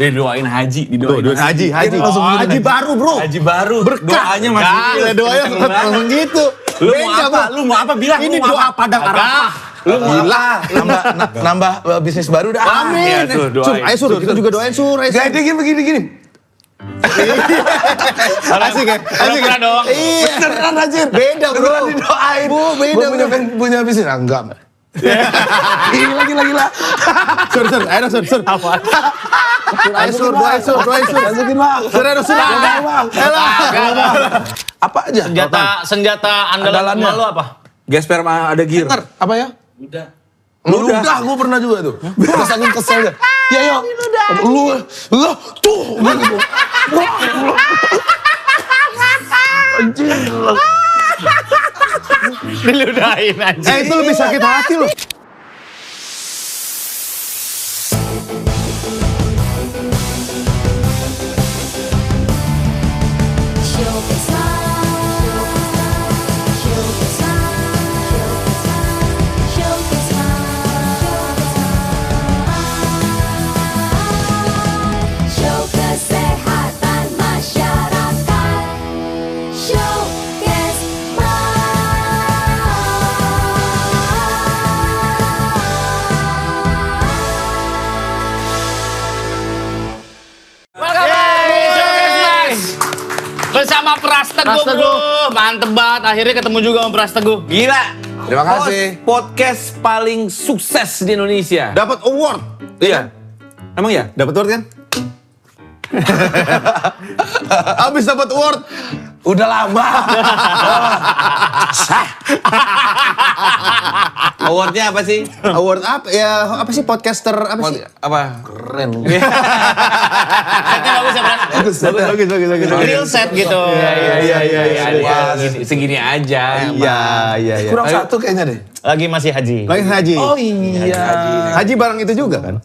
Doain haji, Doain haji. Haji baru, bro. Haji baru. Doanya masih Gila, doanya langsung gitu. Lu mau apa? Lu mau apa? Bilang ini lu mau doa apa? padang arafah. Lu mau Gila, apa? nambah bisnis baru dah. Amin. Iya tuh, doain. Ayo Sur, kita juga doain Sur. Gak begini. Asik ya? Asik Pura-pura dong. Iya. Beneran anjir. Beda bro. Beneran didoain. Bu, beda Gua punya bisnis. Enggak. Gila. Sur, ayo Sur. Ayo Sur, doain Sur. Masukin bang. Sur, ayo Sur. Apa aja? Senjata andalan Andalannya. lu apa? Gesper mah ada gear. Apa ya? Ludah gue pernah juga tuh. Gue saking keselnya. Ya yo. Lu tuh. Diludahin aja. Itu lebih sakit hati loh. Bersama Pras Teguh bro. Mantep banget. Akhirnya ketemu juga sama Pras Teguh. Gila. Terima kasih. Podcast paling sukses di Indonesia. Dapat award. Iya. Emang ya? Dapat award kan? Abis dapat award. Udah lama. Awardnya apa sih? Award apa? Ya apa sih podcaster apa sih? Apa? Keren. Setnya bagus ya Pras? Bagus. Real set gitu. Iya. Segini aja. Iya. Kurang satu kayaknya deh. Lagi masih haji. Lagi haji. Oh iya. Haji bareng itu juga kan?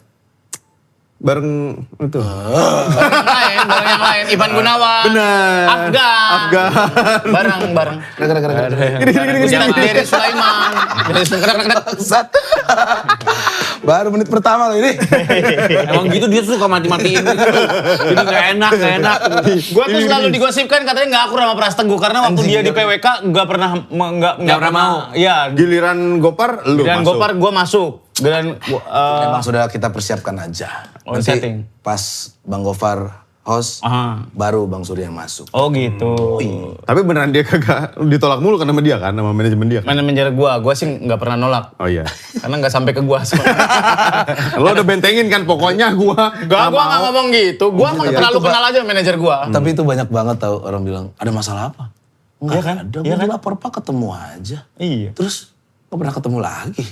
Bareng itu. Barang yang lain. Ivan Gunawan. Benar. Afgan. Barang. Gini. Ustaz Diri Sulaiman. Bangsat. Baru menit pertama loh ini. Emang gitu dia suka mati-matiin gitu. Jadi gak enak. Gue tuh selalu digosipkan katanya nggak akur sama Pras Teguh karena waktu dia di PWK nggak pernah mau. Iya. Giliran Gopar lu Dan masuk. Gopar gue masuk. Dan Emang sudah kita persiapkan aja. Oh, Nanti setting. pas Bang Gofar host, baru Bang Surya masuk. oh gitu. Tapi beneran dia kagak ditolak mulu kan sama dia kan, sama manajemen dia kan? Manajer gue sih nggak pernah nolak. Oh iya. Karena nggak sampai ke gue. Lo udah bentengin kan pokoknya gua. Gue nggak ngomong gitu. Gue terlalu kenal aja manajer gue. Tapi itu banyak banget tau orang bilang, ada masalah apa? Enggak kan? ada, Iya gue kan? lapor Pak ketemu aja. Iya. Terus gak pernah ketemu lagi.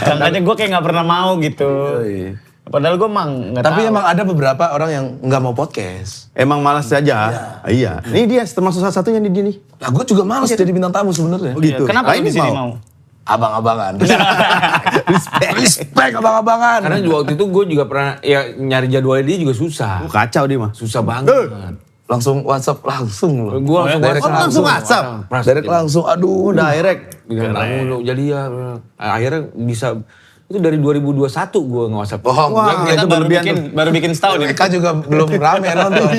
Makanya gue kayak nggak pernah mau gitu. Padahal gue emang nggak tahu. Tapi emang ada beberapa orang yang nggak mau podcast. Emang malas saja. Iya. Ini dia termasuk salah satunya nih dia nih. Nah gue juga males jadi bintang tamu sebenarnya. Oh gitu. Kenapa Nah, lu di sini mau? Abang-abangan. Respect abang-abangan. Karena juga waktu itu gue juga pernah ya nyari jadwalnya dia juga susah. Kacau dia mah. Susah banget. Langsung WhatsApp langsung loh. Gue langsung WhatsApp. Direct langsung, aduh. Direct. Bikin tamu jadi ya. Akhirnya bisa. Itu dari 2021 gue nge-WhatsApp. Bohong. Wah, Kita itu berlebihan tuh. baru bikin setahun ya. Mereka juga belum rame nonton.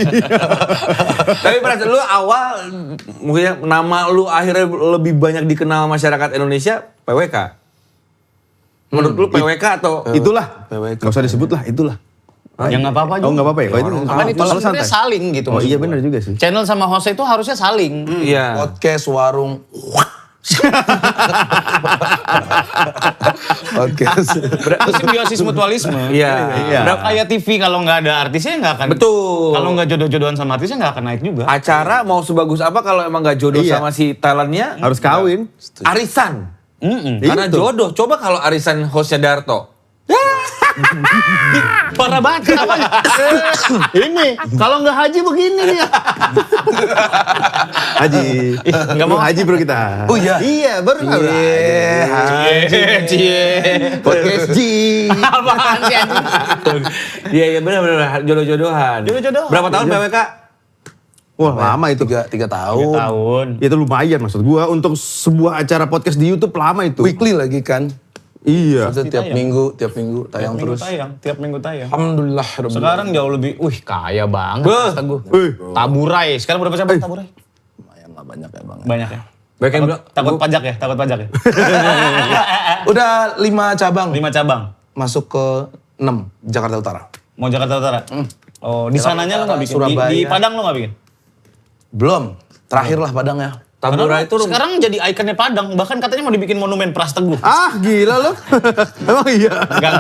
Tapi Pras, lu awal mungkin nama lu akhirnya lebih banyak dikenal masyarakat Indonesia PWK. Menurut lu PWK atau Itulah. PWK. Gak usah disebut lah, itulah. Ya nggak apa-apa juga. Oh nggak apa-apa ya? Oh, itu Kan itu kalau sebenarnya saling gitu. Oh maksud iya gua. benar juga sih. Channel sama host itu harusnya saling. Iya. Podcast warung. Podcast. Itu simbiosis mutualisme. Iya. Berapa kayak TV kalau nggak ada artisnya nggak akan. Betul. Kalau nggak jodoh-jodohan sama artisnya nggak akan naik juga. Acara mau sebagus apa kalau emang gak jodoh Iya. sama si talentnya? Harus kawin. Arisan. Karena Itu. jodoh. Coba kalau arisan hostnya Darto. Parah banget kenapa? Ini kalau nggak haji begini dia. Haji. Nggak mau. Haji bro kita. Oh iya? Iya baru tahu. Cie. Podcast G. Apaan sih anjing? Iya benar jodoh-jodohan. Jodoh-jodohan. Berapa tahun PWK? Wah lama itu. Tiga tahun. Tahun. Itu lumayan maksud gua untuk sebuah acara podcast di YouTube lama itu. Weekly lagi kan. Iya. Maksudnya tiap minggu tayang terus. Tiap minggu tayang. Alhamdulillah. Sekarang jauh lebih, kaya banget Beuh. Mas Teguh. Wih. Taburai, sekarang berapa cabang Taburai? Lumayan lah banyak ya bang. Banyak ya? Banyak yang bilang, Takut pajak ya? Takut pajak ya? Udah 5 cabang. 5 cabang. Masuk ke 6 Jakarta Utara. Mau Jakarta Utara? Oh, di sananya lo nggak bikin? Surabaya. Di Padang lo nggak bikin? Belum. Terakhir lah Padang ya. Taburai itu sekarang jadi ikonnya Padang. Bahkan katanya mau dibikin monumen Pras Teguh. Ah gila lo. Emang iya. Enggak.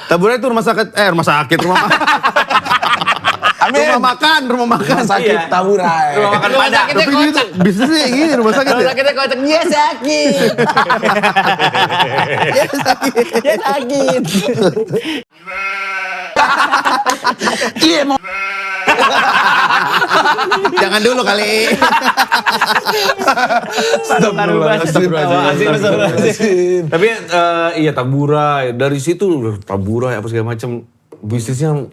Taburai itu rumah sakit, rumah sakit, rumah makan. Rumah Sakit Taburai. Rumah makan Rumah Padang. sakitnya Tapi gini tuh, bisnisnya gini rumah sakit Rumah ya. sakitnya kocak, dia sakit. Dia sakit. Iya mau. Jangan dulu kali. Astagfirullahaladzim. Tapi iya Taburai, dari situ Taburai apa segala macam bisnisnya.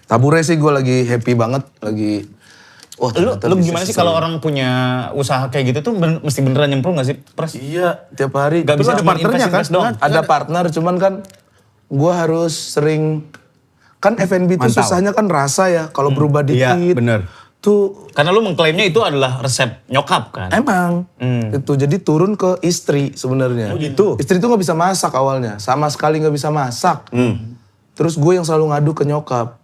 Taburai sih gue lagi happy banget. Lagi. Wah, ternyata Lu bisnis gimana sih seru. kalau orang punya usaha kayak gitu tuh mesti beneran nyemplung gak sih? Pras? Iya, tiap hari. Gak bisa ada cuma partnernya invest kan? doang. Ada partner, cuman kan gue harus sering. Kan F&B itu Mantau. susahnya kan rasa ya. Kalau berubah Iya, dikit. bener. Tuh Karena lu mengklaimnya itu adalah resep nyokap kan? emang. Itu jadi turun ke istri sebenarnya. Oh, gitu? Istri tuh nggak bisa masak awalnya. Sama sekali nggak bisa masak. Terus gue yang selalu ngadu ke nyokap.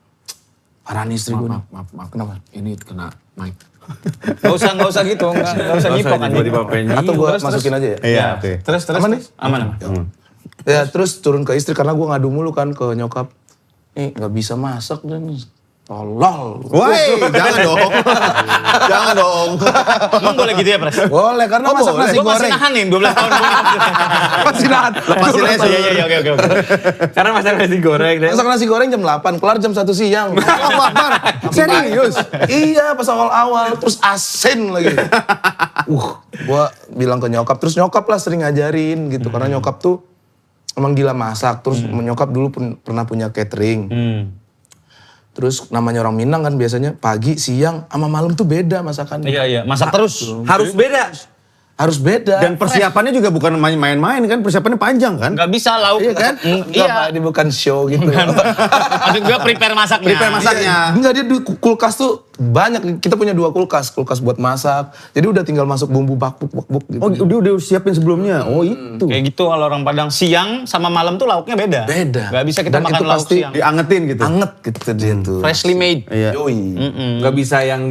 Parah nih istri gue nih. Maaf. Kenapa? Ini kena mic. Gak usah gitu, gak usah nyipok anjing. tiba-tiba pengen. Atau gue terus, masukin aja ya? Iya, oke. Terus. Aman nih? Aman. Ya terus turun ke istri karena gue ngadu mulu kan ke nyokap. Nih nggak bisa masak dan tolol. Woi, jangan dong. Jangan dong. Emang boleh gitu ya, Pras? Boleh karena Oh, masak boleh. nasi Gue masih goreng. nahanin 12 tahun. Masih nahan. Lepasin aja. Iya, oke. Karena masak nasi goreng deh. Masak nasi goreng jam 8, kelar jam 1 siang. Serius? Iya pas awal-awal, terus asin lagi. Gua bilang ke nyokap, terus nyokap lah sering ngajarin gitu. Karena nyokap tuh emang gila masak. Terus nyokap dulu pun pernah punya catering. Terus namanya orang Minang kan biasanya pagi, siang, sama malam tuh beda masakannya. Iya, masak terus. Harus beda. Harus beda. Dan persiapannya juga bukan main-main kan, persiapannya panjang kan? Gak bisa lauk. Iya kan? Iya. Ini bukan show gitu. Maksud gue prepare masaknya. Prepare masaknya. Enggak, dia di kulkas tuh banyak. Kita punya 2 kulkas. Kulkas buat masak. Jadi udah tinggal masuk bumbu bakbuk gitu. Oh, udah siapin sebelumnya. Oh, itu. Kayak gitu kalau orang Padang siang sama malam tuh lauknya beda. Beda. Gak bisa kita Dan makan itu lauk pasti siang. Diangetin gitu. Anget gitu dia tuh. Freshly made. Iya. Yoi. Nggak bisa yang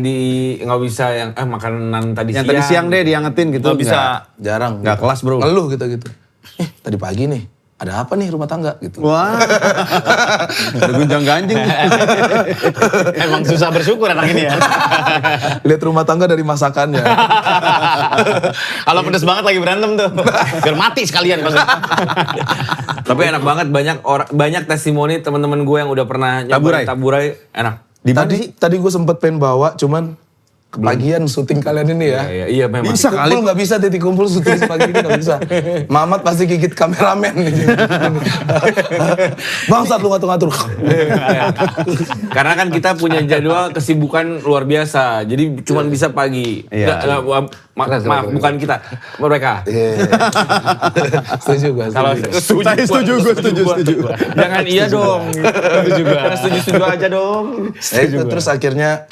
makanan tadi Yang siang. tadi siang deh diangetin gitu. Nggak bisa. Jarang. Nggak kelas, bro. Ngeluh gitu. Tadi pagi nih. Ada apa nih rumah tangga gitu. Wah. Ada gunjang ganjing. Emang susah bersyukur anak ini ya. Lihat rumah tangga dari masakannya. Kalau pedes banget lagi berantem tuh. Biar mati sekalian maksudnya. Tapi enak banget, banyak testimoni teman-teman gue yang udah pernah nyobain taburai enak. Tadi gue sempet pengen bawa, cuman kebagian syuting kalian ini ya. Iya memang. Bisa kali. Nggak bisa titik kumpul syuting pagi ini nggak bisa. Mamat pasti gigit kameramen. Bangsat lu ngatur-ngatur. Karena kan kita punya jadwal kesibukan luar biasa. Jadi cuman bisa pagi. Iya. Maaf, bukan kita, mereka. Iya. Setuju gue. Kalau Setuju, gue setuju. Jangan iya dong. Setuju aja dong. Terus akhirnya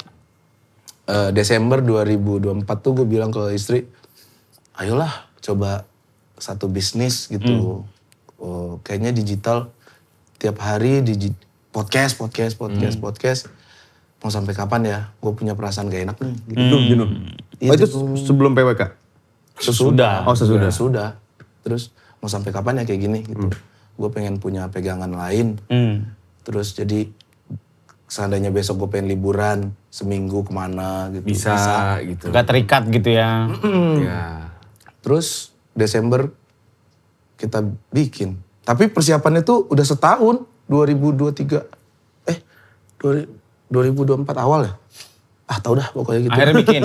Desember 2024 tuh gue bilang ke istri, ayolah coba satu bisnis gitu. Oh, kayaknya digital tiap hari podcast. Mau sampai kapan ya? Gue punya perasaan gak enak nih. Gitu. Jenuh. Oh, itu sebelum PWK? Sesudah. Oh, sesudah. Sudah. Terus mau sampai kapan ya kayak gini gitu. Gue pengen punya pegangan lain. Terus jadi seandainya besok gue pengen liburan seminggu kemana gitu. Bisa gitu. Gak terikat gitu ya. Ya. Terus Desember kita bikin. Tapi persiapannya tuh udah setahun. 2023. 2024 awal ya? Tau dah pokoknya gitu. Akhirnya bikin.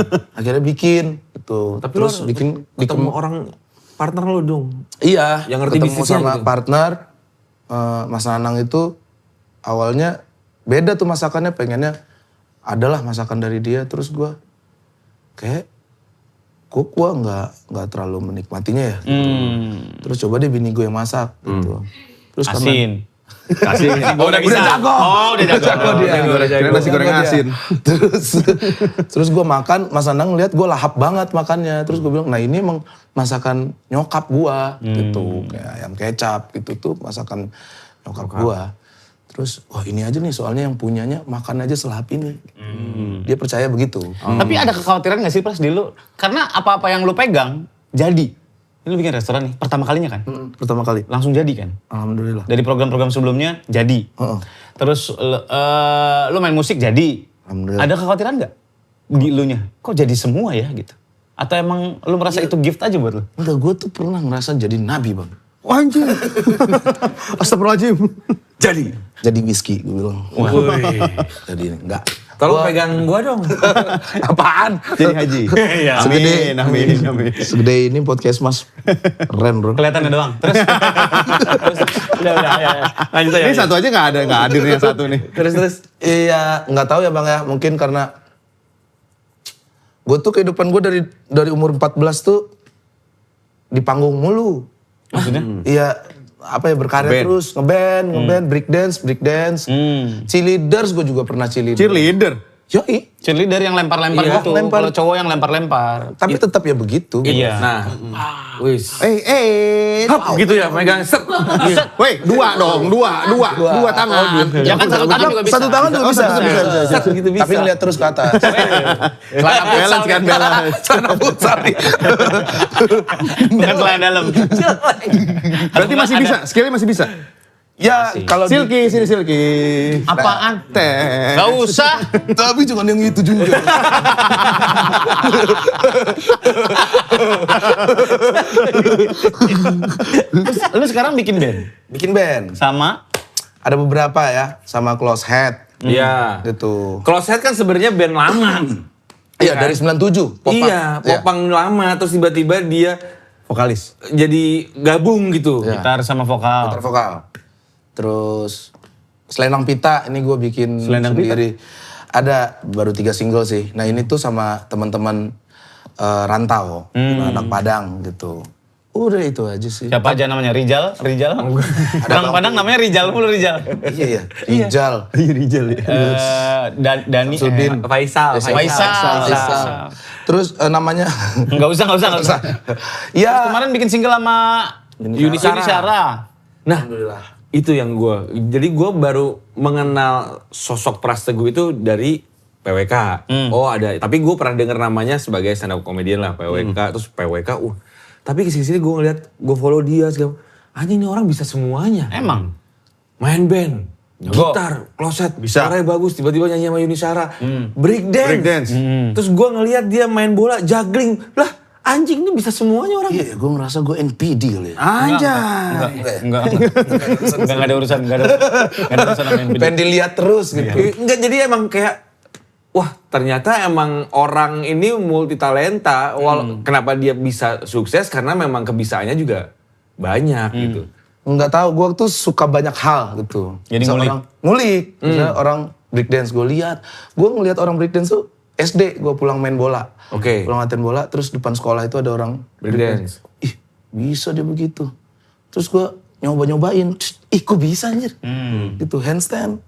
bikin. Gitu. Tapi terus lo bikin ketemu orang partner lo dong. Iya. Yang ngerti ketemu bisnisnya sama gitu. partner. Mas Nanang itu awalnya beda tuh masakannya, pengennya adalah masakan dari dia. Terus gue kayak gue nggak terlalu menikmatinya ya. Gitu. Terus coba deh bini gue yang masak gitu. Terus Asin. Kasih. Udah bisa. jago. Oh, udah jago. dia. Kira nasi goreng Jago dia. asin. Terus gue makan, Mas Anang ngeliat gue lahap banget makannya. Terus gue bilang, nah ini emang masakan nyokap gue gitu. Kayak ayam kecap gitu tuh masakan nyokap gue. Terus, wah ini aja nih soalnya yang punyanya makan aja selahap ini. Dia percaya begitu. Tapi ada kekhawatiran gak sih Pras di lu? Karena apa-apa yang lu pegang jadi. Ini lu bikin restoran nih, pertama kalinya kan? Pertama kali. Langsung jadi kan? Alhamdulillah. Dari program-program sebelumnya jadi. Heeh. Terus lu main musik jadi. Alhamdulillah. Ada kekhawatiran gak di elunya? Kok jadi semua ya gitu? Atau emang lu merasa itu gift aja buat lu? Enggak, gue tuh pernah ngerasa jadi nabi bang. Wah anjing. Astagfirullahaladzim. Jadi whisky, gue bilang. Jadi enggak. Tolong pegang gua dong. Apaan? Jadi haji. Iya. Segede, Amin. segede ini podcast mas. Keren bro. Kelihatannya doang. Terus? Udah, ya. Lanjut aja. Ini satu aja nggak hadir nih yang satu nih. Terus. Iya, nggak tahu ya bang ya. Mungkin karena gue tuh kehidupan gue dari umur 14 tuh di panggung mulu. Maksudnya? Iya, apa ya berkarya Band. terus ngeband, break dance. Cheerleaders gue juga pernah Cheerleader. Yoi. Cheerleader yang lempar-lempar Iya, gitu. lempar. Kalau cowok yang lempar-lempar. Tapi tetap ya begitu. Iya. Nah, wis. Hap Gitu ya, megang set. Woi, dua dong, dua tangan. Ya kan satu tangan juga bisa. Satu tangan juga bisa. Set gitu bisa. Tapi ngeliat terus ke atas. Celana futsal Balance kan, balance. Celana futsal nih. Bukan celana dalam. Berarti masih bisa, skillnya masih bisa. Ya kalau di- Silky, sini Silky. Apaan? Teh. Gak usah. tapi jangan yang itu juga. Terus lu sekarang bikin band? Bikin band. Sama? Ada beberapa ya, sama Close Head. Iya. Gitu. Close Head kan sebenarnya band lama. Iya, dari 97. Popang. Iya, popang lama terus tiba-tiba dia Vokalis. jadi gabung gitu. Gitar sama vokal. Gitar vokal. Terus Selendang Pita ini gue bikin Selendang sendiri. Ada baru 3 single sih. Nah ini tuh sama teman-teman rantau, anak Padang gitu. Udah itu aja sih. Siapa aja namanya? Rijal? Orang Padang namanya Rijal mulu Rijal. Iya. Rijal. Iya Rijal ya. Dani. Sudin. Faisal. Faisal. Terus namanya Enggak usah. ya Kemarin bikin single sama Yuni Syara. Nah, Alhamdulillah. itu yang jadi gue baru mengenal sosok Pras Teguh itu dari PWK. Oh ada, tapi gue pernah denger namanya sebagai stand up comedian lah PWK. Terus PWK, tapi kesini gue ngeliat, gue follow dia segala. Anjing ini orang bisa semuanya. Emang? Main band, Jago. gitar, kloset, Bisa. suaranya bagus, tiba-tiba nyanyi sama Yuni Syara. Breakdance. Breakdance. Terus gue ngeliat dia main bola, juggling. Lah anjing ini bisa semuanya orang. Iya, gue ngerasa gue NPD kali ya. Anjay. Enggak ada urusan, enggak ada urusan sama yang beda. Pengen dilihat terus gitu. Enggak, jadi emang kayak, wah ternyata emang orang ini multi talenta. Kenapa dia bisa sukses? Karena memang kebisaannya juga banyak gitu. Nggak tahu, gue tuh suka banyak hal gitu. Jadi Misalnya ngulik. Ngulik. Misalnya orang breakdance, gue lihat. Gue ngelihat orang breakdance tuh SD, gue pulang main bola. Oke. Pulang latihan bola, terus depan sekolah itu ada orang Breakdance. Ih, bisa dia begitu. Terus gue nyoba-nyobain. Ih, kok bisa anjir? Gitu, handstand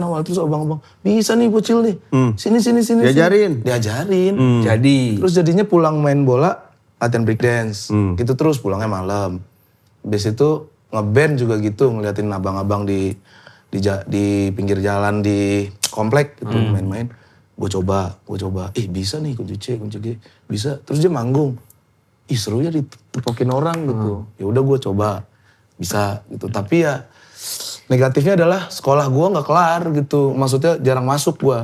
awal. Terus abang-abang, bisa nih bocil nih. Sini. Diajarin. Diajarin. Jadi, Terus jadinya pulang main bola, latihan breakdance. Gitu terus, pulangnya malam. Habis itu ngeband juga gitu, ngeliatin abang-abang di pinggir jalan di komplek gitu, main-main. Gue coba. Bisa nih kunci C, bisa. Terus dia manggung. Ih seru ya ditepokin orang gitu. Ya udah gue coba, bisa gitu. Tapi ya negatifnya adalah sekolah gue nggak kelar gitu. Maksudnya jarang masuk gue.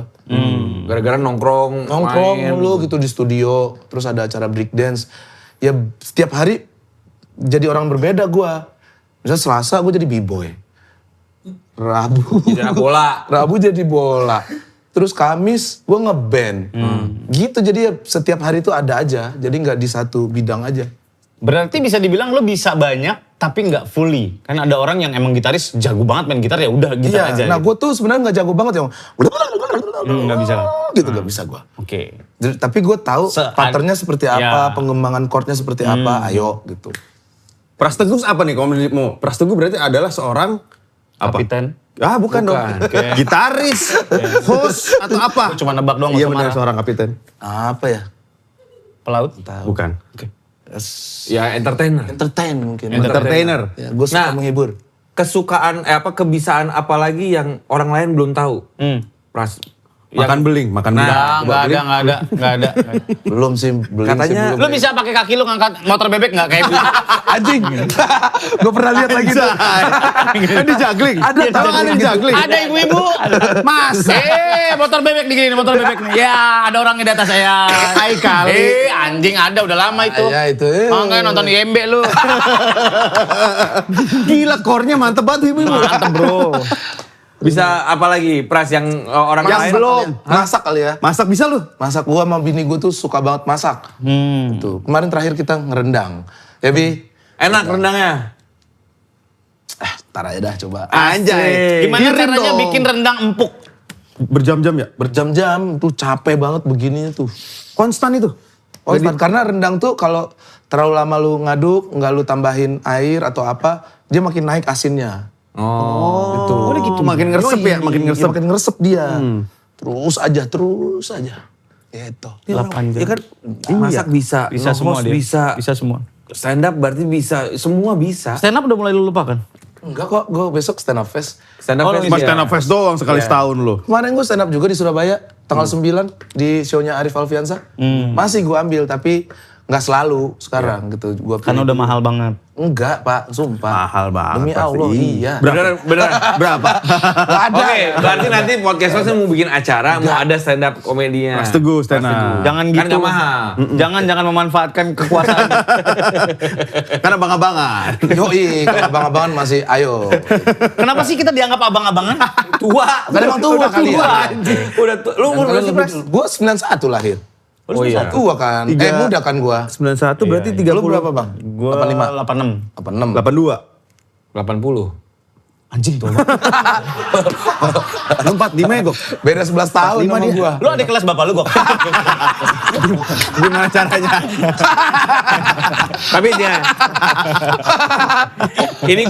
gara-gara nongkrong main. Mulu gitu di studio. Terus ada acara breakdance. Ya setiap hari jadi orang berbeda gue. Misalnya Selasa gue jadi b-boy. Rabu. Jadi anak bola. Rabu jadi bola. Terus Kamis gue ngeband. Gitu jadi ya setiap hari itu ada aja. Jadi nggak di satu bidang aja. Berarti bisa dibilang lo bisa banyak tapi nggak fully. Kan ada orang yang emang gitaris jago banget main gitar ya udah gitar Iya, aja. nah gitu. gue tuh sebenarnya nggak jago banget yang Nggak bisa. Gitu gak bisa gue. Oke. Tapi gue tahu patternnya seperti apa, Ya. pengembangan chordnya seperti apa, ayo gitu. Pras Teguh apa nih kalau menurutmu? Pras Teguh berarti adalah seorang apa? Kapiten. Ah bukan dong. Gitaris, host atau apa? Cuma nebak doang, Iya nggak usah benar marah. seorang kapiten. Apa ya? Pelaut. Bukan. Ya entertainer. Entertain mungkin. Entertainer. Ya, gue suka Nah. menghibur. Kesukaan kebisaan apa lagi yang orang lain belum tahu? Pras. Makan beling, makan beling. Nggak ada. Belum sih, belum Katanya- sih, belum. Lu bisa pakai kaki lu ngangkat motor bebek nggak kayak gitu? Anjing. Gue pernah lihat lagi tuh. Kan di juggling. Ada tahu kan di gitu. juggling. Ada ibu-ibu. Mas. Motor bebek digini, motor bebek nih. Ya, ada orangnya di atas saya. Hai kali. Anjing ada udah lama itu. Ya itu. Makanya nonton IMB lu. Gila core-nya mantep banget ibu. Mantep bro. Bisa apa lagi Pras yang orang Yang lain? belum masak kali ya. Masak bisa lu? Masak gua sama bini gua tuh suka banget masak. Tuh, kemarin terakhir kita ngerendang. Ya Bi, Enak rendangnya. ntar aja dah coba. Anjay. Gimana Kirim caranya dong. bikin rendang empuk? Berjam-jam ya? Berjam-jam tuh capek banget begininya tuh. Konstan itu? Konstan. Karena rendang tuh kalau terlalu lama lu ngaduk, nggak lu tambahin air atau apa, dia makin naik asinnya. Oh. Gitu. Makin ngeresep ya? Makin Iya, ngeresep. makin ngeresep dia. Terus aja. Gitu. 8 jam. Ya kan masak bisa, Bisa semua nge-host dia. bisa, Bisa semua. stand up berarti bisa, semua bisa. Stand up udah mulai lu lupakan? Enggak kok, gue besok stand up fest. Stand up Oh, fest Mas ya. stand up fest doang sekali setahun lu. Kemarin gue stand up juga di Surabaya, tanggal 9 di show-nya Arif Alfiansa. Masih gue ambil, tapi nggak selalu sekarang gitu. Gua Karena pilih. udah mahal banget. Enggak pak, sumpah. Mahal banget Demi pasti. Allah, iya. Beneran, beneran. Berapa? Nggak ada. Oke, berarti nanti podcast Mas mau bikin acara, mau ada stand up komedinya. Pras Teguh stand up. Jangan Kan gitu. nggak mahal. Jangan memanfaatkan kekuasaan. Kan abang-abangan. Yoi, kalau abang-abangan masih ayo. Kenapa sih kita dianggap abang-abangan? Tua. Kan emang tua kali ya. Udah tua. Lu umur berapa sih, Pras? Gue 91 lahir. Oh iya. Tua kan. Muda kan gue. 91 berarti 30. Lu berapa bang? Gue 85. 86. 86. 80. Anjing tuh. Lu 45 ya, Gok? Beda 11 tahun sama dia. gue. Lu adik kelas bapak lu kok. Gimana caranya? Tapi dia ini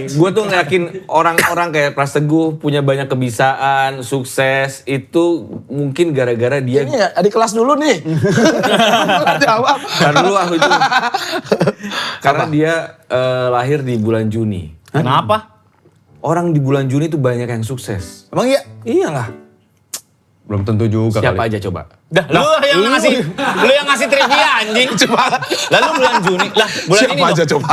gue tuh yakin orang-orang kayak Pras Teguh punya banyak kebisaan, sukses itu mungkin gara-gara dia. Ini ya, adik kelas dulu nih. Jawab. Karena dulu aku itu karena dia lahir di bulan Juni. Kenapa? Orang di bulan Juni itu banyak yang sukses. Emang iya? Iyalah. Belum tentu juga Siapa kali. aja coba? Dah, lu yang ngasih trivia anjing. Coba. Lalu bulan Juni. Lah, bulan Siapa ini aja dong. coba.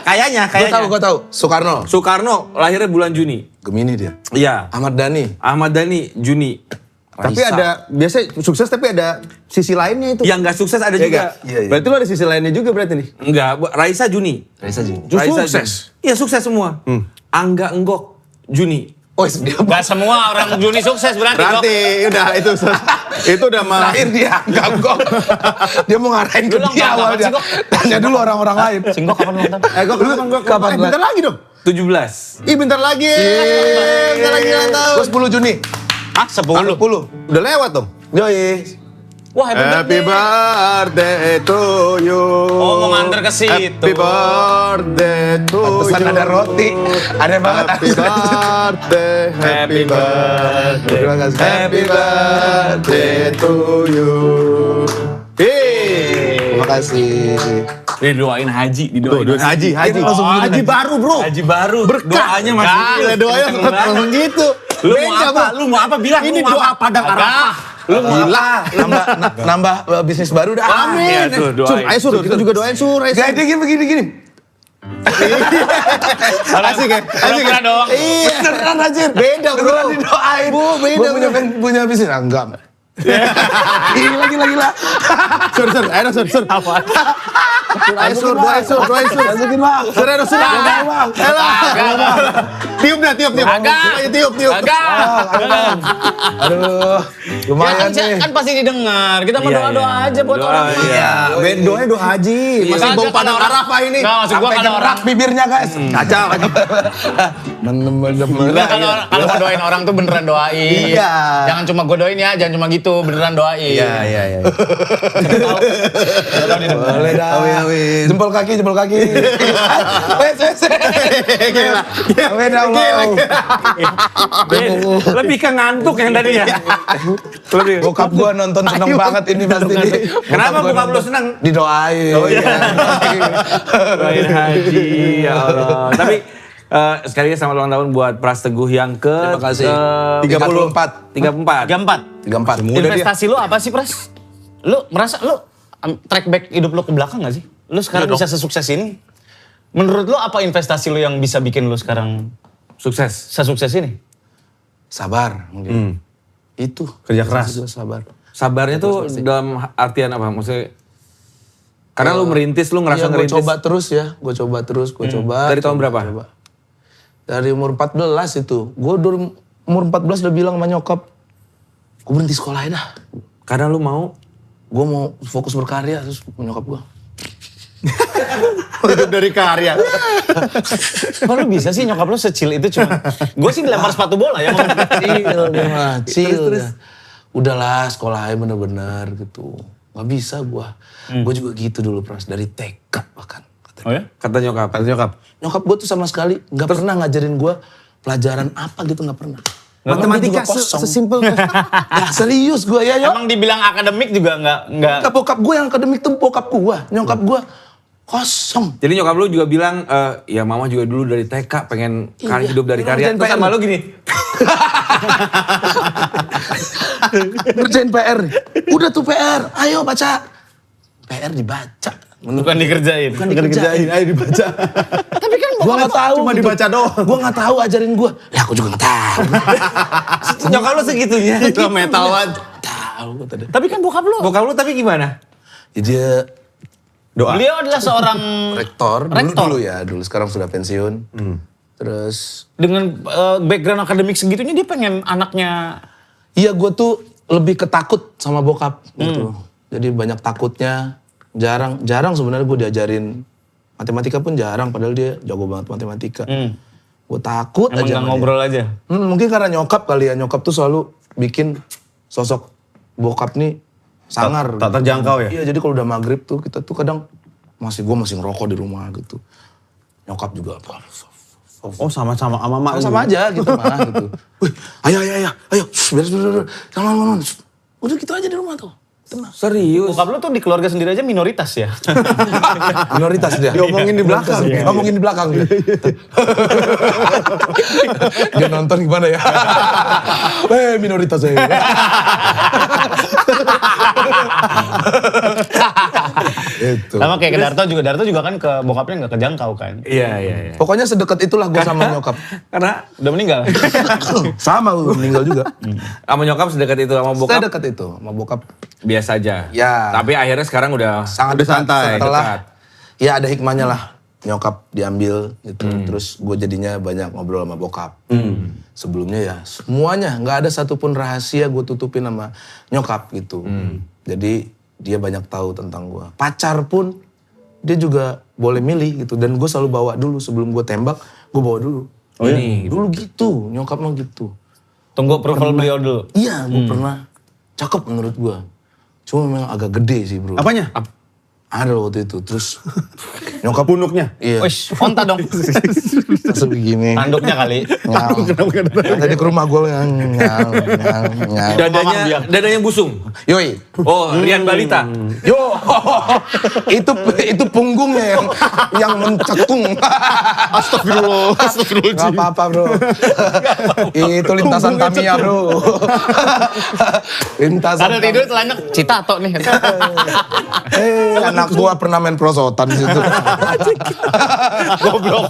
Kayaknya. Gue tahu. Soekarno. Soekarno lahirnya bulan Juni. Gemini dia. Iya. Ahmad Dhani. Ahmad Dhani Juni. Tapi Raisa. ada, biasanya sukses tapi ada sisi lainnya itu. Yang nggak sukses ada Iya juga. nggak? Iya, iya. Berarti lu ada sisi lainnya juga berarti nih? Enggak, Raisa Juni. Raisa Juni. Justru Raisa sukses. Juni. Iya sukses semua. Angga Enggok Juni. Oh, dia Gak semua orang Juni sukses berarti kok. Berarti udah itu udah mah. terakhir dia. Enggak kok. Dia mau ngarahin ke Lu dia kapan awalnya. sih, Gok? Tanya dulu orang-orang lain. Singgok kapan ulang tahun? Gok, kapan Kapan, bentar lagi dong. 17. Ih bentar lagi. Bentar lagi ulang tahun. Gue 10 Juni. Ah, 10. 10. Udah lewat dong. Yoi. Wah, Happy birthday to you. Oh, mau nganter ke situ. Happy birthday to Pesan you. ada roti. Ada banget. Happy birthday, happy birthday, Terima kasih. happy birthday to you. Terima kasih. Didoain haji, Tuh, haji. Haji baru bro. Haji baru. Berkah. Doanya masih Gila, doanya langsung gitu. Lu mau Beda, apa? Bro. Lu mau apa? Bilang. Ini lu mau doa apa? padang Arafah. Lu mau apa? Nambah bisnis baru dah. Amin. Iya, tuh, doain. Sur, ayo Sur, kita juga doain Sur. ayo, Sur. Gak dia begini. Asik ya? Asik ya? Pernah dong. Iya. Beneran anjir. Beda bro. Beneran didoain. Bu, beda. Gua punya bisnis. Ah, enggak. Gila. Sur, ayo Sur. Sur, ayo Sur, doain Sur. Masukin bang. Sur, ayo Sur. Bang. Ayo lah. Tiup dah, tiup. Agak. Tiup. Agak. Aduh, Ya lumayan kan, nih. kan pasti didengar. Kita mau Iya, doa-doa iya. aja buat Doa, orang. iya. Doanya doa haji. Masih Kagak, bau padang kalau orang- Arafah ini. Nggak, maksud gua Sampai kalau gerak bibirnya guys. Kacau. Enggak, kalau mau doain orang tuh beneran doain. Iya. Jangan cuma gue doain ya, jangan cuma gitu, beneran doain. Iya. Boleh dah. Amin. Jempol kaki. Wes. Amin Allah. Lebih ke ngantuk yang tadi ya. Lebih. Bokap gua nonton seneng banget ini pasti nih. Kenapa gua bokap lu nonton. seneng? Didoain. Oh iya. Doain haji, ya Allah. Tapi sekali lagi selamat ulang tahun buat Pras Teguh yang ke Terima kasih. 34. 34. 34. 34. Investasi lu apa sih, Pras? Lu merasa lu track back hidup lu ke belakang gak sih? Lu sekarang bisa sesukses ini? Menurut lu apa investasi lu yang bisa bikin lu sekarang Sukses. sesukses ini? Sabar mungkin. Itu. Kerja keras. Juga sabar. Sabarnya tuh dalam artian apa? Maksudnya karena lu merintis, lu ngerasa Iya, gue ngerintis. coba terus ya. Gue coba terus. Dari tahun berapa? Coba. Dari umur 14 itu. Gue umur 14 udah bilang sama nyokap, gue berhenti sekolah aja dah. Karena lu mau Gue mau fokus berkarya, terus nyokap gue. Hidup dari karya. Kok lu bisa sih nyokap lu secil itu cuma... Gue sih dilempar sepatu bola ya. Chill dia mah, chill dia. Udahlah sekolah aja bener-bener gitu. Gak bisa gue. Gue juga gitu dulu Pras, dari TK bahkan. Oh ya? kata nyokap. Nyokap gue tuh sama sekali gak pernah ngajarin gue pelajaran apa gitu, gak pernah. Matematika Juga kosong. sesimpel. Ya serius gue ya, Emang dibilang akademik juga nggak Nyokap bokap gue yang akademik tuh bokap gue. Nyokap gue kosong. Jadi nyokap lu juga bilang, ya mama juga dulu dari TK pengen Iya, hidup dari dia karya. ngerjain Terus PR. sama lu gini, Ngerjain PR nih. Udah tuh PR, ayo baca. PR dibaca. bukan dikerjain. Bukan dikerjain, ayo dibaca. Tapi kan gue gak tahu. Cuma dibaca doang. Gue gak tahu ajarin gue. Ya aku juga gak tahu. nyokap lu segitunya. Itu metal banget. Tahu kata dia. Tapi kan bokap lu, Bokap lu tapi gimana? Ya, dia Doa. beliau adalah seorang rektor. Rektor. Dulu ya, dulu sekarang sudah pensiun. Terus, dengan background akademik segitunya dia pengen anaknya. iya gue tuh lebih ketakut sama bokap gitu. Jadi banyak takutnya. Jarang sebenarnya gue diajarin matematika pun jarang. Padahal dia jago banget matematika. Gue takut Emang aja. nggak sama dia. ngobrol aja. Mungkin karena nyokap kali ya. Nyokap tuh selalu bikin sosok bokap nih sangar. Tak terjangkau ya? Iya, jadi kalau udah maghrib tuh kita tuh kadang gue masih ngerokok di rumah gitu. Nyokap juga Oh sama-sama sama mak. sama aja gitu mah gitu. Wih, ayo, shh, beres. Jangan. Udah gitu aja di rumah tuh. Tenang. Serius? Bokap lu tuh di keluarga sendiri aja minoritas ya. Minoritas dia. Diomongin di belakang. Ngomongin di belakang dia. Dia nonton gimana ya? Minoritas saya. Itu. Sama kayak ke Darto juga kan ke bokapnya nggak kejangkau kan. Iya. Pokoknya sedekat itulah gue sama nyokap. Karena Udah meninggal. Sama gue meninggal juga. sama nyokap sedekat itu, sama bokap Sedekat itu sama bokap. biasa aja. Ya. Tapi akhirnya sekarang udah Sangat Udah santai. Setelah, dekat. ya ada hikmahnya lah. Nyokap diambil gitu. Terus gue jadinya banyak ngobrol sama bokap. Sebelumnya ya semuanya. Nggak ada satupun rahasia gue tutupin sama nyokap gitu. Jadi dia banyak tahu tentang gue. Pacar pun dia juga boleh milih gitu. Dan gue selalu bawa dulu sebelum gue tembak. Gue bawa dulu. Oh ini. Dulu gitu. Nyokap mah gitu. Tunggu approval beliau dulu. Iya gue pernah. Cakep menurut gue. Cuma memang agak gede sih bro. Apanya? Ada waktu itu. Terus nyokap Punuknya. iya. Wish, onta dong. Langsung begini. Tanduknya kali. Tadi ke rumah gue nyal. Dadanya busung. Yoi. Oh, Rian Balita. Yo, itu punggungnya yang mencekung. Astagfirullah. Gak apa-apa bro. Itu lintasan Tamiya bro. Lintasan. Ada tidur telanjang Citato nih. Anak gua pernah main prosotan di situ. Goblok.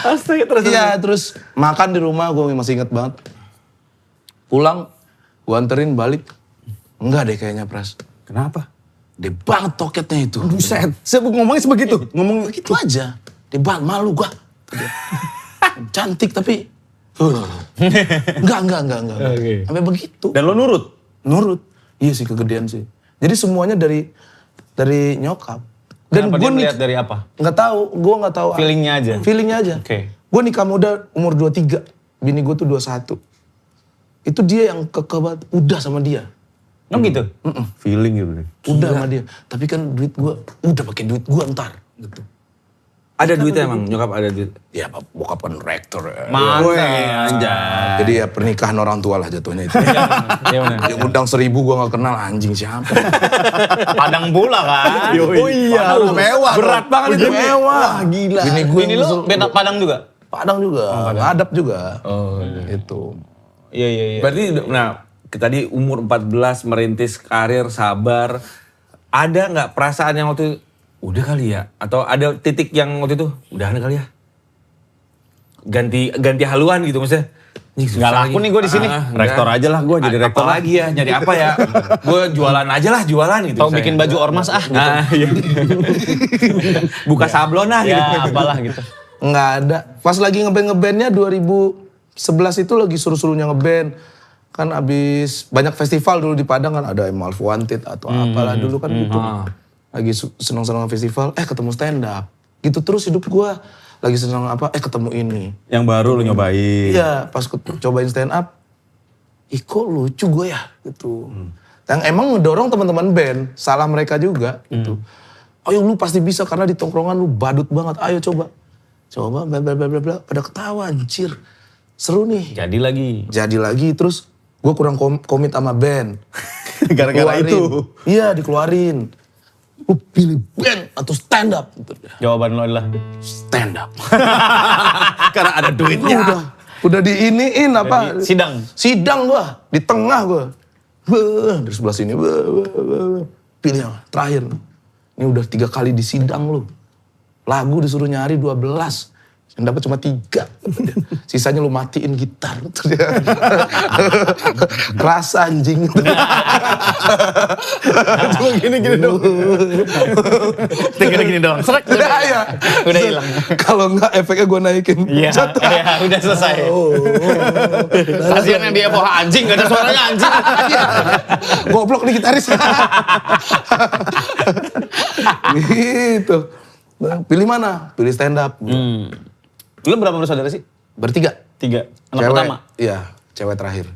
Astaga, terus. Iya, terus makan di rumah gue masih inget banget. Pulang, gue anterin balik. Enggak deh kayaknya Pras. Kenapa? Dia banget toketnya itu. Buset. Ngomongnya sebegitu. Ngomong Begitu aja. Dia banget malu gue. dia. Cantik tapi enggak. Sampai begitu. Dan lo nurut? Nurut. Iya sih kegedean sih. Jadi semuanya dari nyokap. Dan Kenapa gue dia melihat dari apa? nggak tahu, gue nggak tahu. Feelingnya aja? Feelingnya aja. Oke. Gue nikah muda umur 23, bini gue tuh 21. Itu dia yang kekeh banget, udah sama dia. Oh gitu? Feeling gitu. Udah sama dia. Tapi kan duit gue, udah pakai duit gue ntar. Gitu. Ada duitnya emang, nyokap ada duit. Ya bokap kan rektor ya. Mantap. Jadi ya pernikahan orang tua lah jatuhnya itu. Iya bener. Yang undang 1000 gue gak kenal anjing siapa. Padang pula kan? Oh iya, mewah. Berat banget itu. Mewah. Gila. Bini gue Ini lo beda Padang juga? Padang juga, ngadap juga. Oh itu. Iya. Berarti, nah tadi umur 14 merintis karir, sabar. Ada nggak perasaan yang waktu itu, udah kali ya? Atau ada titik yang waktu itu, udahan kali ya? Ganti haluan gitu maksudnya. Nggak laku nih gue di sini. Rektor aja lah gue jadi rektor lagi ya. Nyari apa ya? Gue jualan aja lah, jualan gitu. Tahu misalnya. bikin baju ormas gitu. Nah, iya. Buka sablon lah gitu. Ya apalah gitu. Nggak ada. Pas lagi ngeband-ngebandnya 2011 itu lagi suruh-suruhnya ngeband. Kan abis banyak festival dulu di Padang kan ada Emalf Wanted atau apalah dulu kan gitu. Lagi seneng-seneng festival, ketemu stand up. Gitu terus hidup gua. Lagi seneng ketemu ini. Yang baru lu nyobain. Iya, pas cobain stand up, kok lucu gue ya gitu. Yang emang ngedorong teman-teman band, salah mereka juga gitu. Ayo lu pasti bisa karena di tongkrongan lu badut banget, ayo coba. Coba bla bla bla bla bla, pada ketawa anjir. Seru nih. Jadi lagi terus gue kurang komit sama band. Gara-gara itu. Iya, dikeluarin. Lu pilih band atau stand up? Gitu. Jawaban lo adalah Stand up. Karena ada duitnya. Udah diiniin apa? Sidang gua, di tengah gua. Dari sebelah sini. Pilih yang terakhir. Ini udah 3 kali di sidang lu. Lagu disuruh nyari 12. Yang dapat cuma 3. Sisanya lu matiin gitar. Kerasa anjing. Cuma gini-gini dong. tinggal gini doang. Serak. Udah hilang. Kalau enggak efeknya gua naikin. Iya, udah selesai. Kasian yang dia poha anjing, gak ada suaranya anjing. Goblok nih gitaris. Gitu. Pilih mana? Pilih stand up. Lu berapa bersaudara sih? Bertiga. 3. Anak Cewek, pertama? Iya, cewek terakhir.